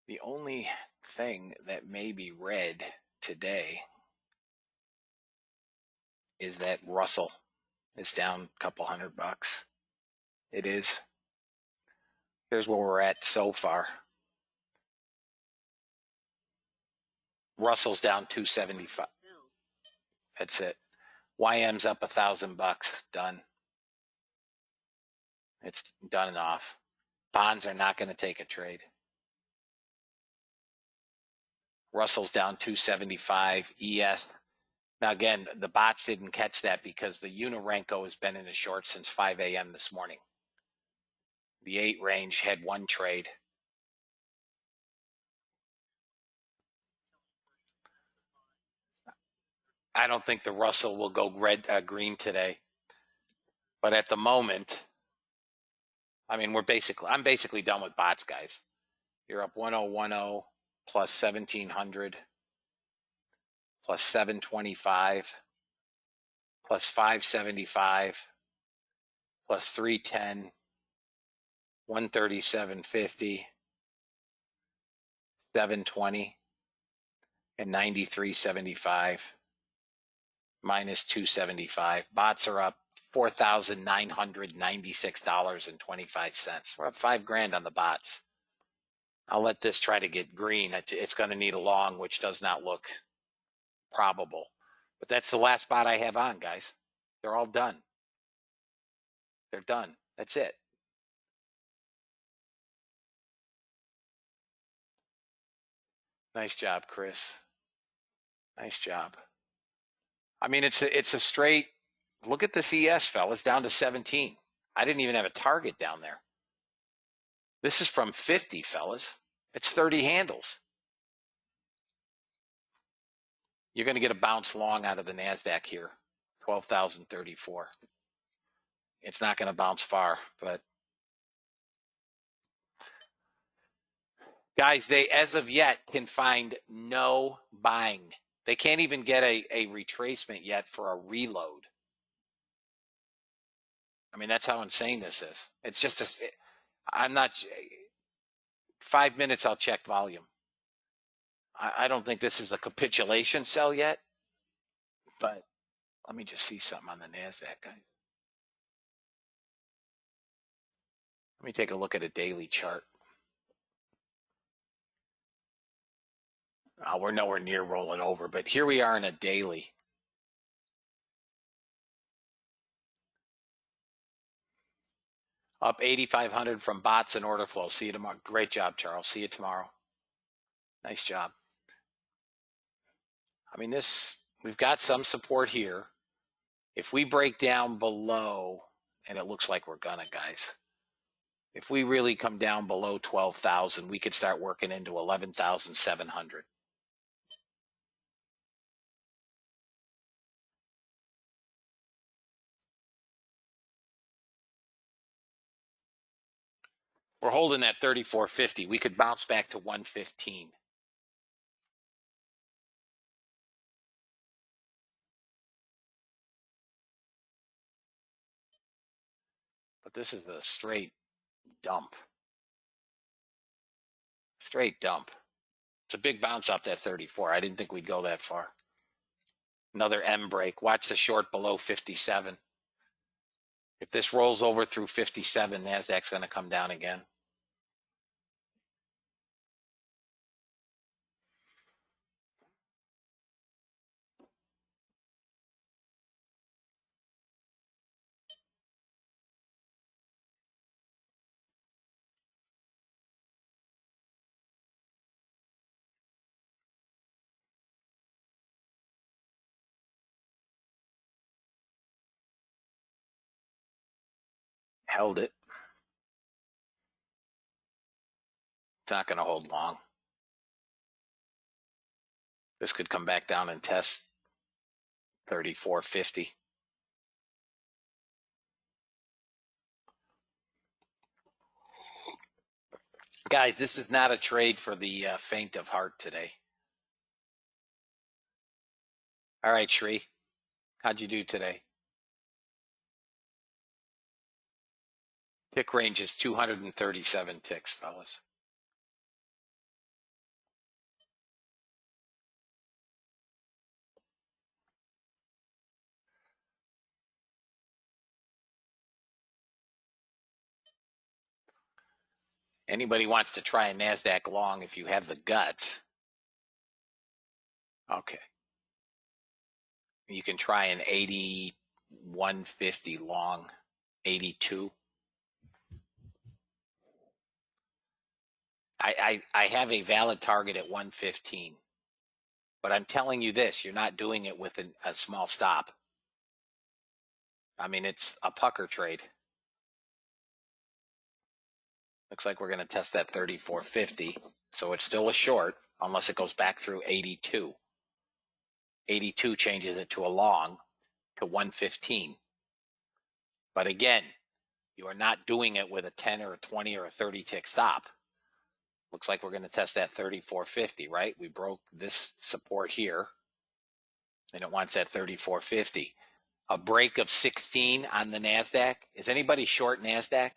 The only thing that may be red today is that Russell is down a couple $100. It is. Here's where we're at so far. Russell's down 275. That's it. YM's up $1,000. Done. It's done and off. Bonds are not going to take a trade. Russell's down 275. ES. Now, again, the bots didn't catch that because the Unirenko has been in a short since 5 a.m. this morning. The 8 range had one trade. I don't think the Russell will go green today. But at the moment, I mean, I'm basically done with bots, guys. You're up 1010 plus 1700 plus 725 plus 575 plus 310, 137.50, 720, and 93.75 minus 275. Bots are up $4,996.25. We're up $5,000 on the bots. I'll let this try to get green. It's going to need a long, which does not look probable. But that's the last bot I have on, guys. They're all done. They're done. That's it. Nice job, Chris. Nice job. I mean, it's a straight, look at this ES, fellas, down to 17. I didn't even have a target down there. This is from 50, fellas. It's 30 handles. You're going to get a bounce long out of the NASDAQ here, 12,034. It's not going to bounce far, but guys, they, as of yet, can find no buying. They can't even get a retracement yet for a reload. I mean, that's how insane this is. It's just I'm not, 5 minutes, I'll check volume. I don't think this is a capitulation sell yet, but let me just see something on the NASDAQ, guys. Let me take a look at a daily chart. We're nowhere near rolling over, but here we are in a daily. Up 8,500 from bots and order flow. See you tomorrow. Great job, Charles. See you tomorrow. Nice job. I mean, we've got some support here. If we break down below, and it looks like we're gonna, guys. If we really come down below 12,000, we could start working into 11,700. We're holding that 34.50. We could bounce back to 115. But this is a straight dump. Straight dump. It's a big bounce off that 34. I didn't think we'd go that far. Another M break. Watch the short below 57. If this rolls over through 57, NASDAQ's going to come down again. Held it. It's not going to hold long. This could come back down and test 34.50. Guys, this is not a trade for the faint of heart today. All right, Shree, how'd you do today? Tick range is 237 ticks, fellas. Anybody wants to try a NASDAQ long if you have the guts. Okay. You can try an 81.50 long, 82. I have a valid target at 115. But I'm telling you this, you're not doing it with a small stop. I mean, it's a pucker trade. Looks like we're going to test that 34.50. So it's still a short unless it goes back through 82. 82 changes it to a long to 115. But again, you are not doing it with a 10 or a 20 or a 30 tick stop. Looks like we're going to test that 34.50, right? We broke this support here, and it wants that 34.50. A break of 16 on the NASDAQ. Is anybody short NASDAQ?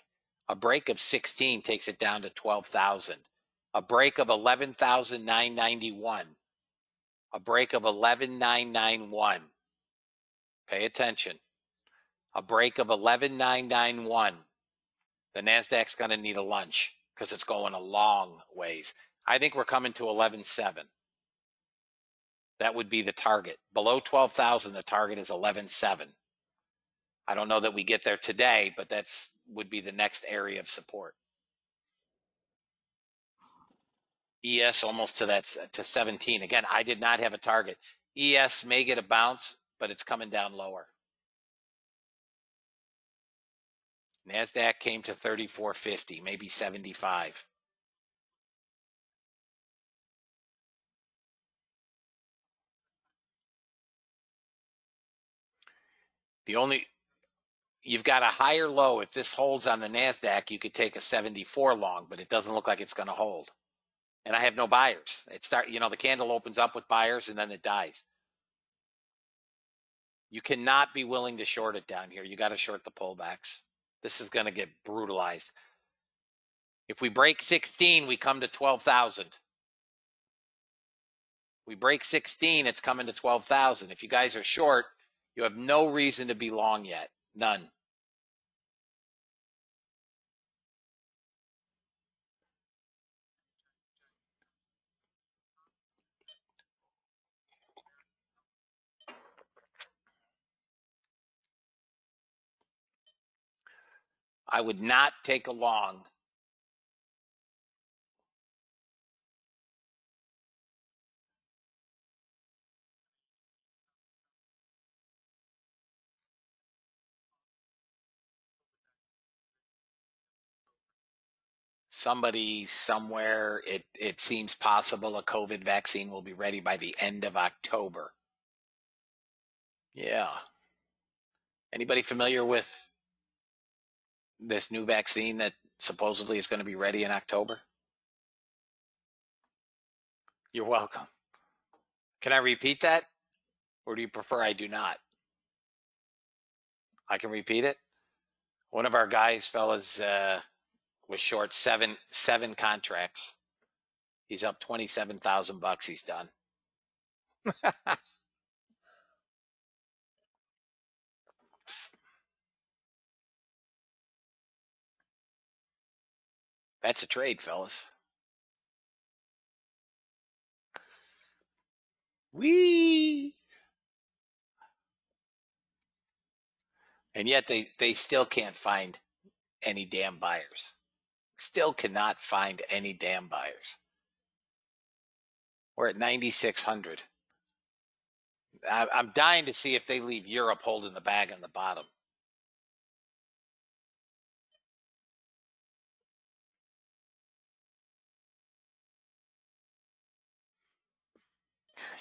A break of 16 takes it down to 12,000. A break of 11,991. A break of 11,991. Pay attention. A break of 11,991. The NASDAQ's going to need a lunch because it's going a long ways. I think we're coming to 11.7. That would be the target. Below 12,000, the target is 11.7. I don't know that we get there today, but that's would be the next area of support. ES almost to that to 17. Again, I did not have a target. ES may get a bounce, but it's coming down lower. NASDAQ came to 34.50, maybe 75. You've got a higher low. If this holds on the NASDAQ, you could take a 74 long, but it doesn't look like it's going to hold. And I have no buyers. The candle opens up with buyers and then it dies. You cannot be willing to short it down here. You got to short the pullbacks. This is going to get brutalized. If we break 16, we come to 12,000. We break 16, it's coming to 12,000. If you guys are short, you have no reason to be long yet. None. I would not take a long. Somebody somewhere, it seems possible a COVID vaccine will be ready by the end of October. Yeah. Anybody familiar with this new vaccine that supposedly is going to be ready in October? You're welcome. Can I repeat that? Or do you prefer I do not? I can repeat it. One of our guys, fellas, was short seven contracts. He's up $27,000. He's done. That's a trade, fellas. Whee! And yet they still can't find any damn buyers. Still cannot find any damn buyers. We're at 9,600. I'm dying to see if they leave Europe holding the bag on the bottom.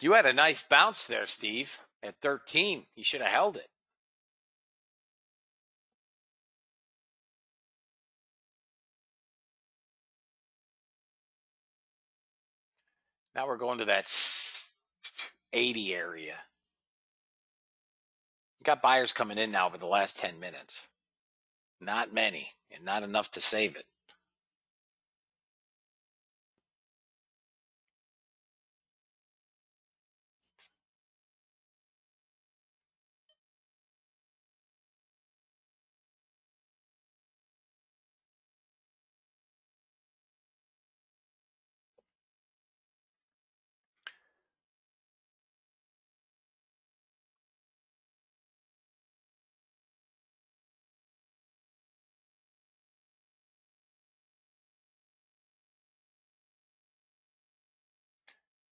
You had a nice bounce there, Steve. At 13, you should have held it. Now we're going to that 80 area. Got buyers coming in now over the last 10 minutes. Not many, and not enough to save it.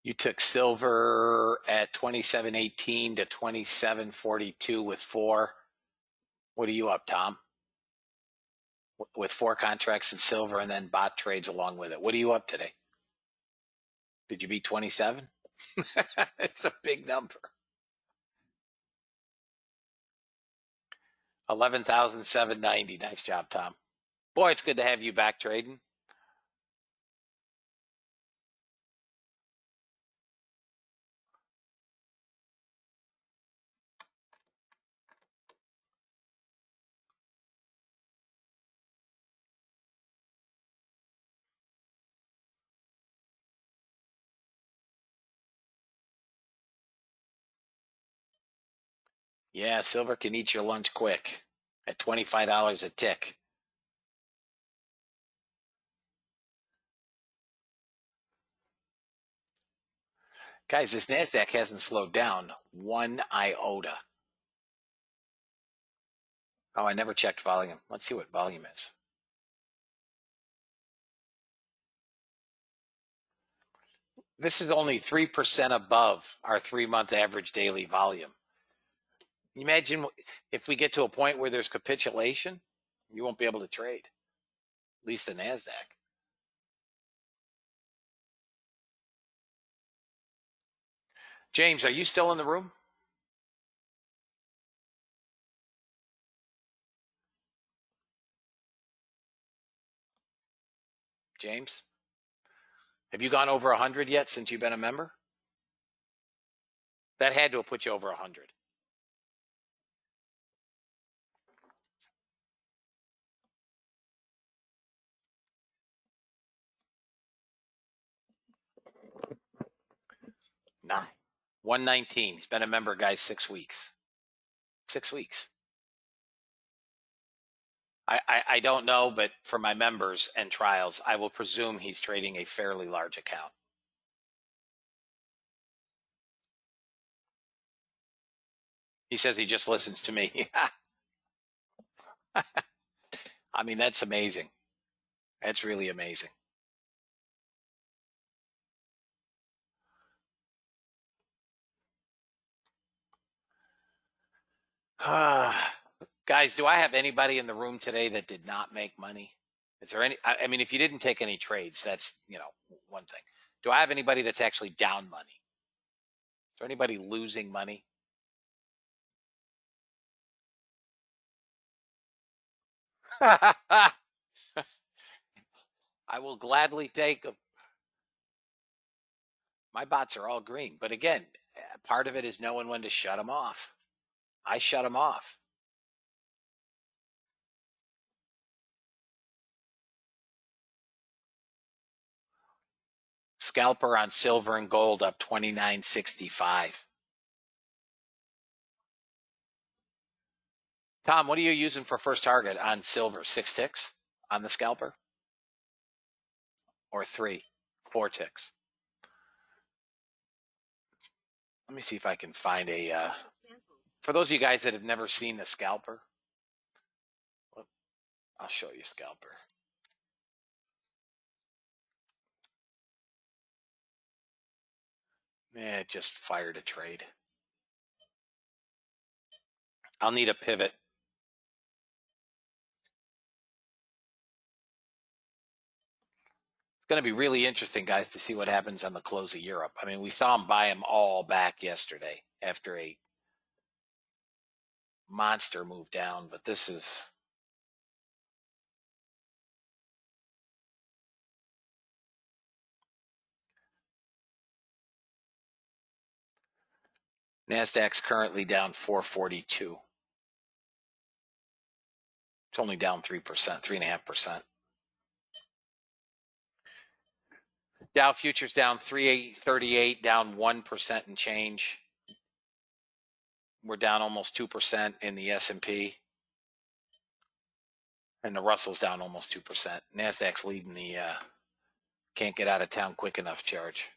You took silver at 27.18 to 27.42 with 4. What are you up, Tom? With 4 contracts in silver and then bot trades along with it. What are you up today? Did you beat 27? It's a big number. 11,790. Nice job, Tom. Boy, it's good to have you back trading. Yeah, silver can eat your lunch quick at $25 a tick. Guys, this NASDAQ hasn't slowed down one iota. Oh, I never checked volume. Let's see what volume is. This is only 3% above our 3-month average daily volume. Imagine if we get to a point where there's capitulation, you won't be able to trade, at least the NASDAQ. James, are you still in the room? James? Have you gone over 100 yet since you've been a member? That had to have put you over 100. Nine. 119. He's been a member, guys, 6 weeks. 6 weeks. I don't know, but for my members and trials, I will presume he's trading a fairly large account. He says he just listens to me. I mean, that's amazing. That's really amazing. Guys, do I have anybody in the room today that did not make money? Is there any? I mean, if you didn't take any trades, that's, one thing. Do I have anybody that's actually down money? Is there anybody losing money? I will gladly take them. My bots are all green, but again, part of it is knowing when to shut them off. I shut them off. Scalper on silver and gold up 29.65. Tom, what are you using for first target on silver? 6 ticks on the scalper? Or 3, 4 ticks? Let me see if I can find a, for those of you guys that have never seen the scalper, I'll show you scalper. It just fired a trade. I'll need a pivot. It's going to be really interesting, guys, to see what happens on the close of Europe. I mean, we saw them buy them all back yesterday after a monster move down, but this is NASDAQ's currently down 442. It's only down 3%, 3.5%. Dow futures down 338, down 1% and change. We're down almost 2% in the S&P. And the Russell's down almost 2%. NASDAQ's leading the can't get out of town quick enough charge.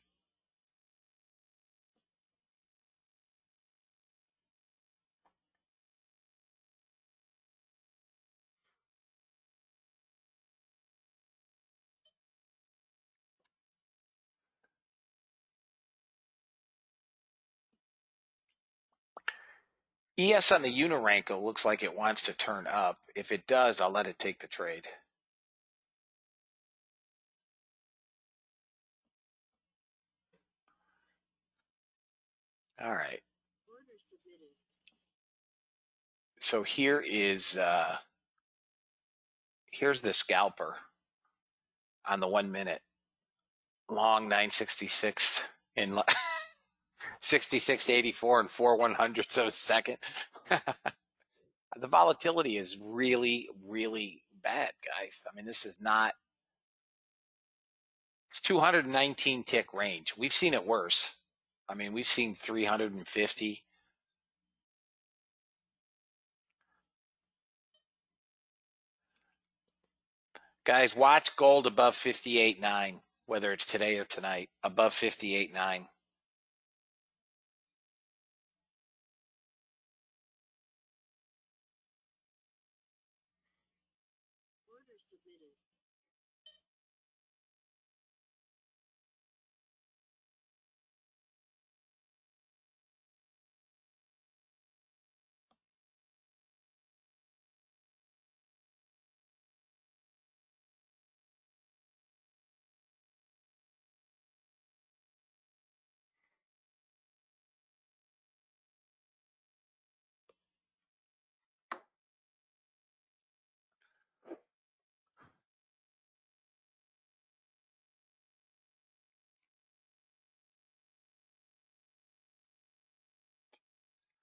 ES on the Uniranko looks like it wants to turn up. If it does, I'll let it take the trade. All right. Order submitted. So here is here's the scalper on the 1 minute. Long 966 in 66 to 84 and 4/100ths of a second. The volatility is really, really bad, guys. I mean, this is not. It's 219 tick range. We've seen it worse. I mean, we've seen 350. Guys, watch gold above 58.9, whether it's today or tonight, above 58.9. Order submitted.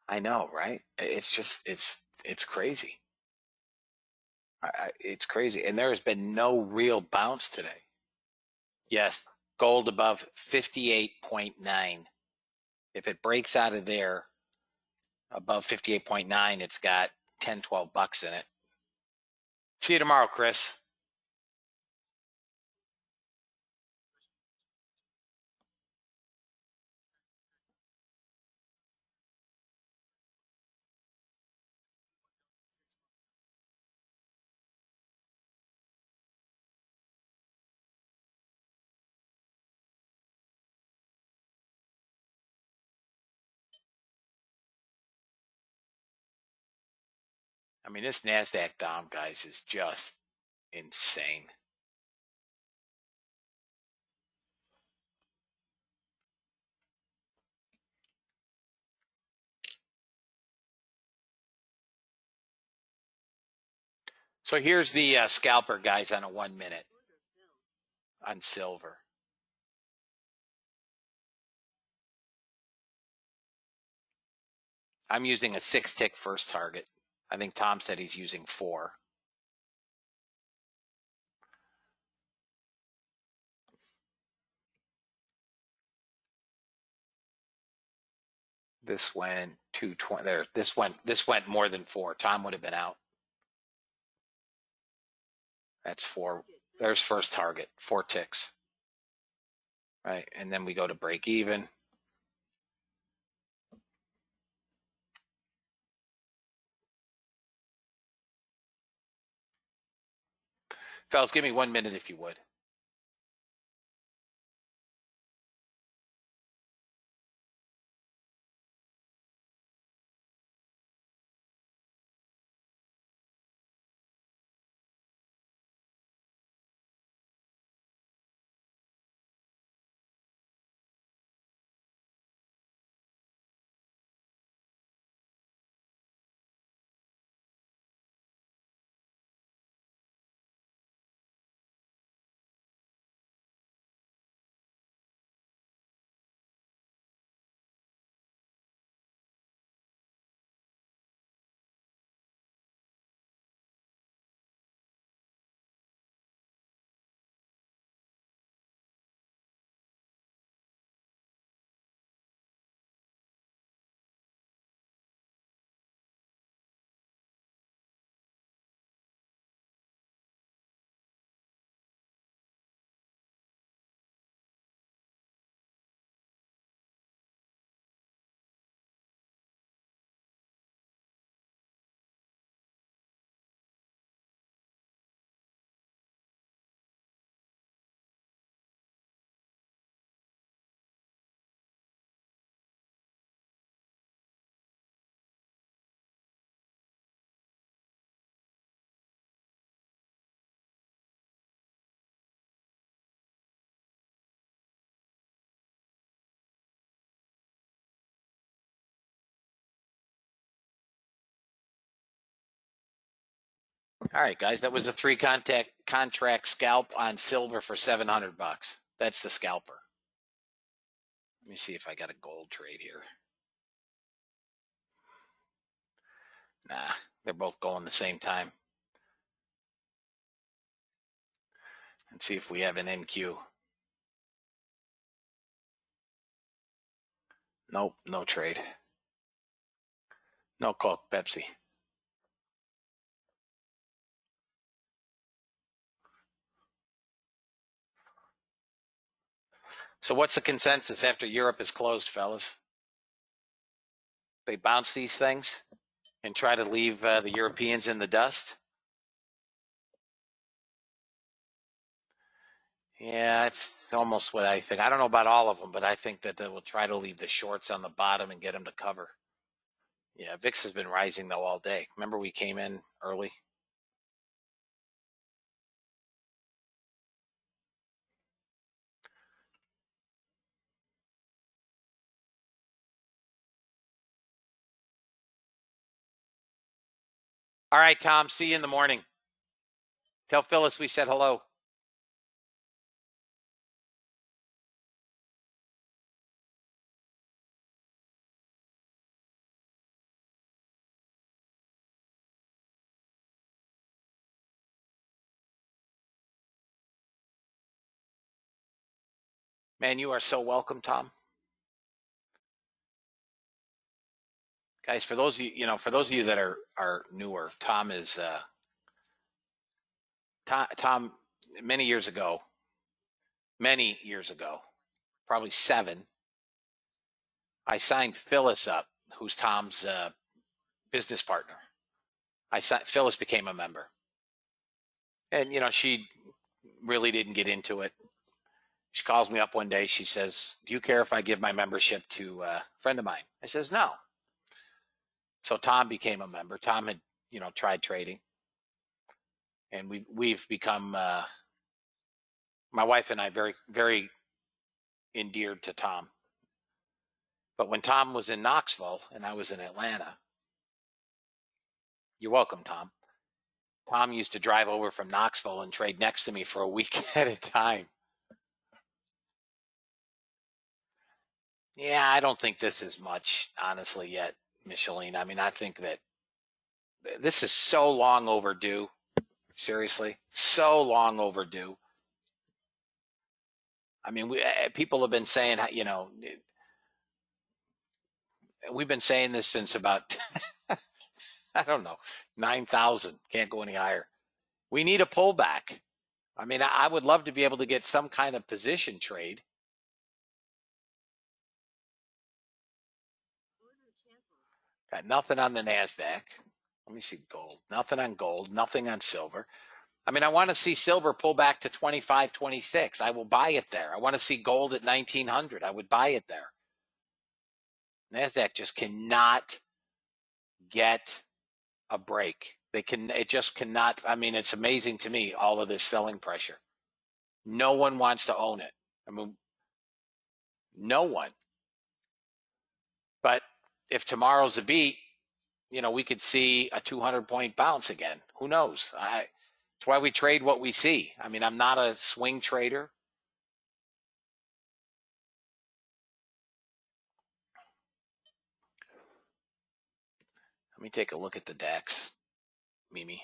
I know, right? It's just, it's crazy. It's crazy. And there has been no real bounce today. Yes, gold above 58.9. If it breaks out of there above 58.9, it's got 10, 12 bucks in it. See you tomorrow, Chris. I mean, this NASDAQ Dom, guys, is just insane. So here's the scalper, guys, on a 1 minute Order filled. on silver. I'm using a 6-tick first target. I think Tom said he's using 4. This went 220 there. This went more than 4. Tom would have been out. That's 4. Target filled. There's first target, 4 ticks. Right. And then we go to break even. Fellas, give me 1 minute if you would. All right, guys, that was a contract scalp on silver for $700. That's the scalper. Let me see if I got a gold trade here. Nah, they're both going the same time. And see if we have an NQ. Nope, no trade. No Coke, Pepsi. So what's the consensus after Europe is closed, fellas? They bounce these things and try to leave the Europeans in the dust? Yeah, it's almost what I think. I don't know about all of them, but I think that they will try to leave the shorts on the bottom and get them to cover. Yeah, VIX has been rising, though, all day. Remember we came in early? All right, Tom, see you in the morning. Tell Phyllis we said hello. Man, you are so welcome, Tom. Guys, for those of you that are newer, Tom is Tom many years ago, probably 7, I signed Phyllis up, who's Tom's business partner. Phyllis became a member. And, she really didn't get into it. She calls me up one day. She says, do you care if I give my membership to a friend of mine? I says, no. So Tom became a member. Tom had, tried trading. And we've become, my wife and I, very, very endeared to Tom. But when Tom was in Knoxville and I was in Atlanta, you're welcome, Tom. Tom used to drive over from Knoxville and trade next to me for a week at a time. Yeah, I don't think this is much, honestly, yet, Micheline. I mean, I think that this is so long overdue. Seriously, so long overdue. I mean, people have been saying, we've been saying this since about, I don't know, 9,000. Can't go any higher. We need a pullback. I mean, I would love to be able to get some kind of position trade. Got nothing on the NASDAQ. Let me see gold. Nothing on gold. Nothing on silver. I mean, I want to see silver pull back to 25, 26. I will buy it there. I want to see gold at 1900. I would buy it there. NASDAQ just cannot get a break. It just cannot. I mean, it's amazing to me, all of this selling pressure. No one wants to own it. I mean, no one. But if tomorrow's a beat, we could see a 200-point bounce again. Who knows? That's why we trade what we see. I mean, I'm not a swing trader. Let me take a look at the DAX, Mimi.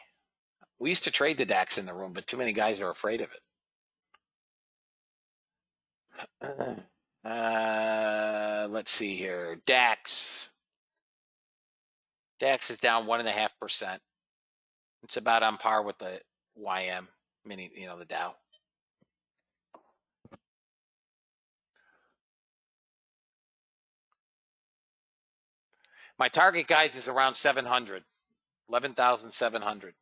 We used to trade the DAX in the room, but too many guys are afraid of it. Let's see here. DAX is down 1.5%. It's about on par with the YM mini, the Dow. My target, guys, is around 700, 11,700.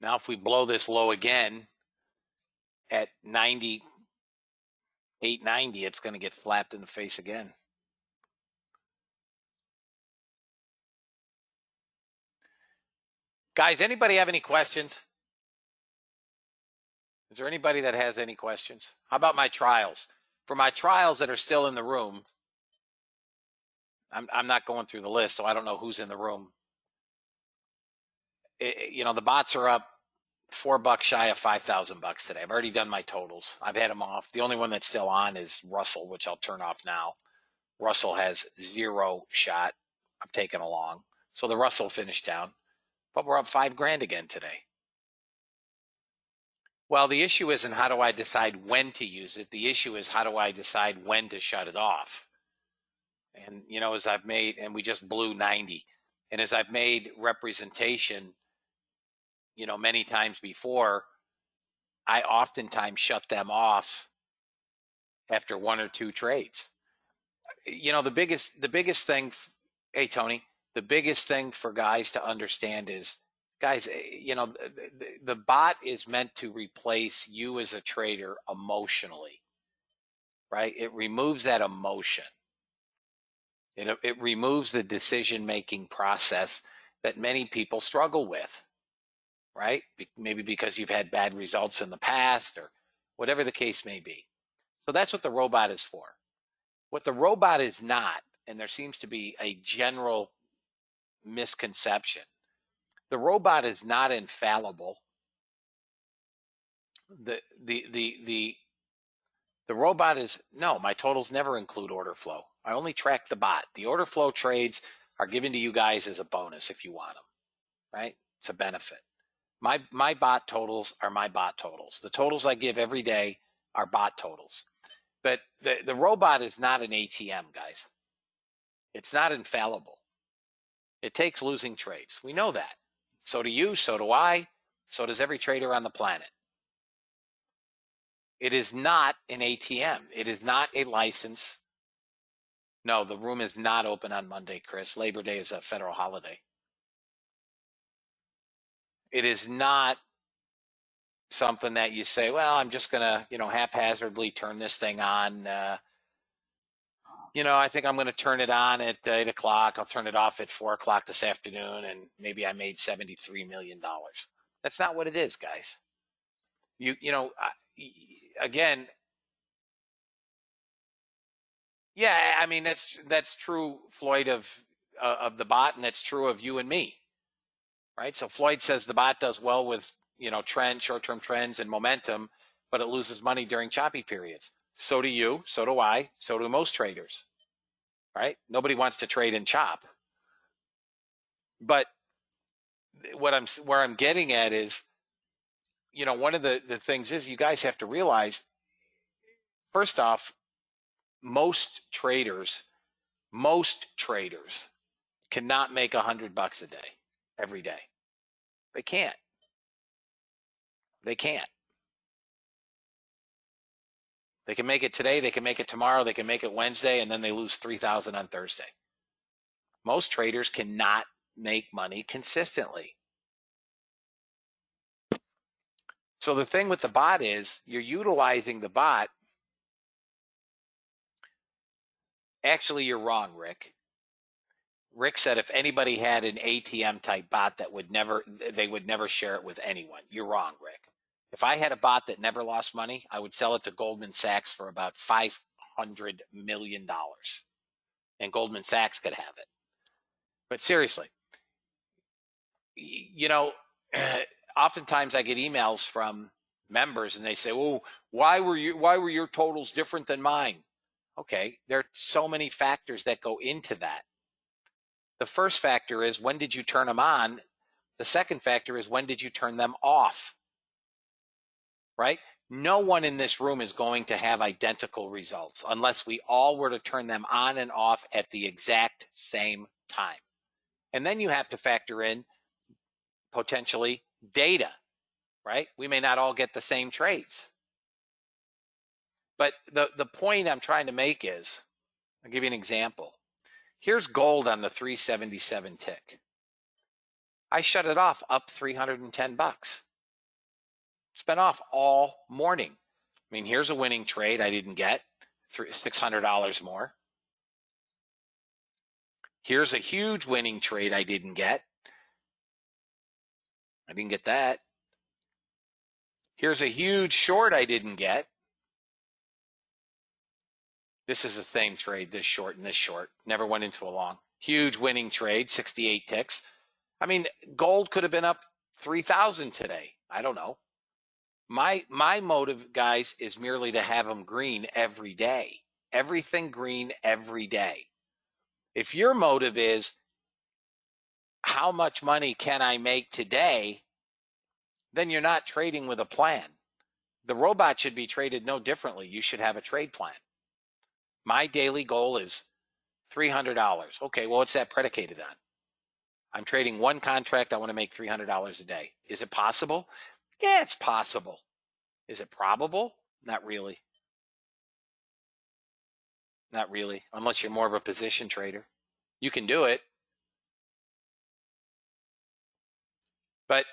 Now, if we blow this low again at 90, 890, it's going to get slapped in the face again. Guys, anybody have any questions? Is there anybody that has any questions? How about my trials? For my trials that are still in the room, I'm not going through the list, so I don't know who's in the room. The bots are up $4 shy of $5,000 today. I've already done my totals. I've had them off. The only one that's still on is Russell, which I'll turn off now. Russell has 0 shot of taking along. So the Russell finished down, but we're up $5,000 again today. Well, the issue isn't how do I decide when to use it. The issue is how do I decide when to shut it off? And, as I've made, and we just blew 90. And as I've made representation, many times before, I oftentimes shut them off after 1 or 2 trades. The biggest thing, hey, Tony, the biggest thing for guys to understand is, guys, the bot is meant to replace you as a trader emotionally, right? It removes that emotion. It removes the decision-making process that many people struggle with, right? Maybe because you've had bad results in the past or whatever the case may be. So that's what the robot is for. What the robot is not, and there seems to be a general misconception, the robot is not infallible. The robot is, no, my totals never include order flow. I only track the bot. The order flow trades are given to you guys as a bonus if you want them, right? It's a benefit. My bot totals are my bot totals. The totals I give every day are bot totals. But the robot is not an ATM, guys. It's not infallible. It takes losing trades. We know that. So do you, so do I, so does every trader on the planet. It is not an ATM. It is not a license. No, the room is not open on Monday, Chris. Labor Day is a federal holiday. It is not something that you say, well, I'm just going to, haphazardly turn this thing on. I think I'm going to turn it on at 8 o'clock. I'll turn it off at 4 o'clock this afternoon, and maybe I made $73 million. That's not what it is, guys. Again, yeah, I mean, that's true, Floyd, of the bot, and it's true of you and me, right? So Floyd says the bot does well with, short-term trends and momentum, but it loses money during choppy periods. So do you, so do I, so do most traders, right? Nobody wants to trade and chop. But where I'm getting at is, one of the things is you guys have to realize, first off, most traders cannot make $100 a day, every day. They can't. They can't. They can make it today, they can make it tomorrow, they can make it Wednesday, and then they lose $3,000 on Thursday. Most traders cannot make money consistently. So the thing with the bot is you're utilizing the bot. Actually, you're wrong, Rick. Rick said if anybody had an ATM type bot they would never share it with anyone. You're wrong, Rick. If I had a bot that never lost money, I would sell it to Goldman Sachs for about $500 million. And Goldman Sachs could have it. But seriously, oftentimes I get emails from members and they say, "Oh, why were your totals different than mine?" Okay, there are so many factors that go into that. The first factor is when did you turn them on? The second factor is when did you turn them off? Right? No one in this room is going to have identical results unless we all were to turn them on and off at the exact same time. And then you have to factor in potentially data, right? We may not all get the same trades. But the point I'm trying to make is, I'll give you an example. Here's gold on the 377 tick. I shut it off up $310. It's been off all morning. I mean, here's a winning trade I didn't get, $600 more. Here's a huge winning trade I didn't get. I didn't get that. Here's a huge short I didn't get. This is the same trade, this short and this short. Never went into a long. Huge winning trade, 68 ticks. I mean, gold could have been up 3,000 today. I don't know. My motive, guys, is merely to have them green every day. Everything green every day. If your motive is how much money can I make today, then you're not trading with a plan. The robot should be traded no differently. You should have a trade plan. My daily goal is $300. Okay, well, what's that predicated on? I'm trading one contract. I want to make $300 a day. Is it possible? Yeah, it's possible. Is it probable? Not really. Not really, unless you're more of a position trader. You can do it. But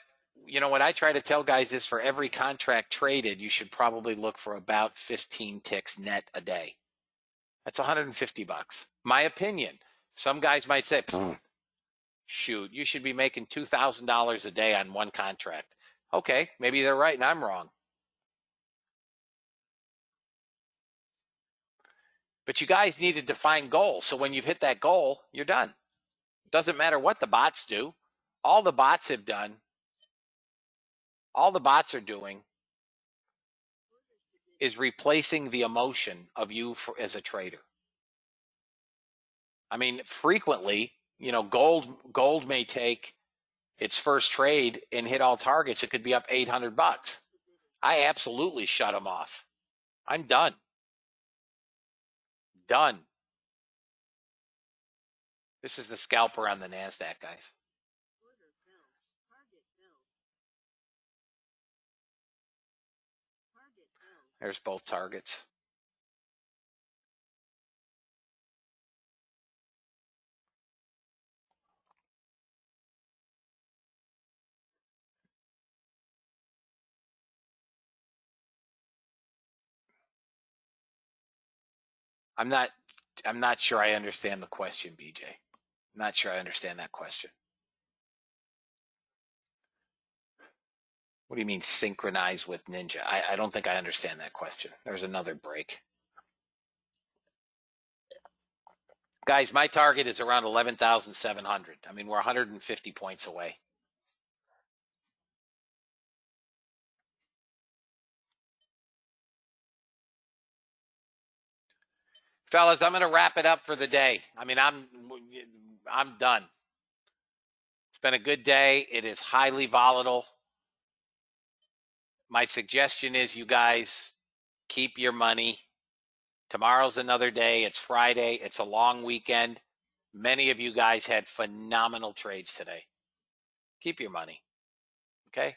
you know what I try to tell guys is for every contract traded, you should probably look for about 15 ticks net a day. That's $150. My opinion. Some guys might say, shoot, you should be making $2,000 a day on one contract. Okay, maybe they're right and I'm wrong. But you guys need to define goals. So when you've hit that goal, you're done. It doesn't matter what the bots do. All the bots have done, all the bots are doing is replacing the emotion of you as a trader. I mean, frequently, you know, gold may take its first trade and hit all targets. It could be up $800. I absolutely shut them off. I'm done. Done. This is the scalper on the NASDAQ, guys. Order filled. Target filled. Target filled. There's both targets. I'm not sure I understand the question, BJ. I'm not sure I understand that question. What do you mean synchronize with Ninja? I don't think I understand that question. There's another break. Guys, my target is around 11,700. I mean, we're 150 points away. Fellas, I'm going to wrap it up for the day. I mean, I'm done. It's been a good day. It is highly volatile. My suggestion is you guys keep your money. Tomorrow's another day. It's Friday. It's a long weekend. Many of you guys had phenomenal trades today. Keep your money. Okay?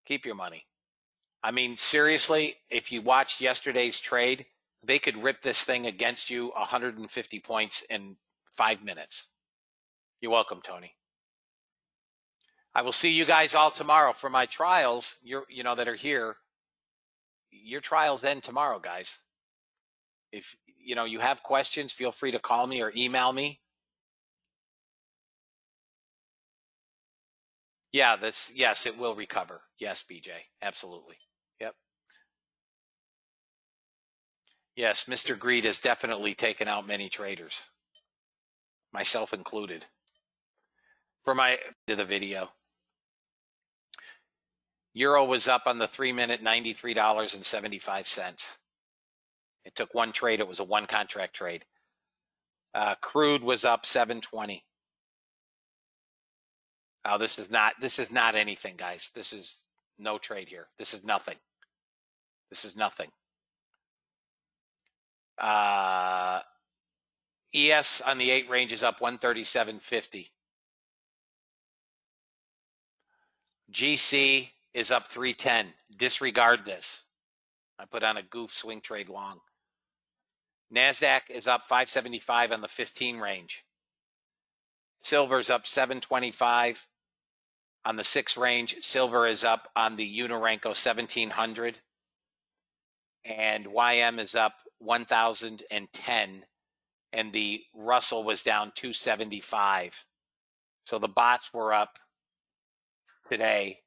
Keep your money. I mean, seriously, if you watched yesterday's trade, they could rip this thing against you 150 points in 5 minutes. You're welcome, Tony. I will see you guys all tomorrow for my trials. You know that are here. Your trials end tomorrow, guys. If you know you have questions, feel free to call me or email me. Yeah, yes, it will recover. Yes, BJ, absolutely. Yep. Yes, Mr. Greed has definitely taken out many traders, myself included. For the video. Euro was up on the 3-minute, $93.75. It took one trade. It was a one contract trade. Crude was up 720. Oh, this is not anything, guys. This is no trade here. This is nothing. This is nothing. ES on the 8 range is up 137.50. GC is up 310. Disregard this. I put on a goof swing trade long. NASDAQ is up 575 on the 15 range. Silver's up 725 on the 6 range. Silver is up on the Unirenko 1700. And YM is up 1010. And the Russell was down 275. So the bots were up today,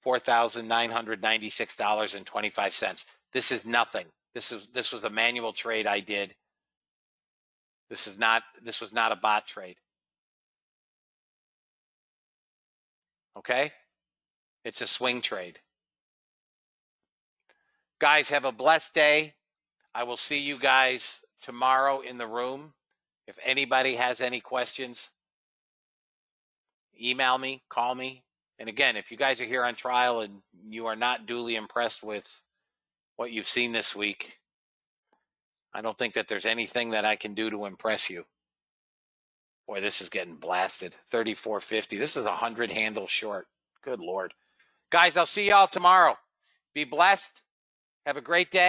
$4,996.25. This is nothing. This was a manual trade I did. This was not a bot trade. Okay? It's a swing trade. Guys, have a blessed day. I will see you guys tomorrow in the room. If anybody has any questions, email me, call me. And again, if you guys are here on trial and you are not duly impressed with what you've seen this week, I don't think that there's anything that I can do to impress you. Boy, this is getting blasted. 34.50. This is 100 handle short. Good Lord. Guys, I'll see y'all tomorrow. Be blessed. Have a great day.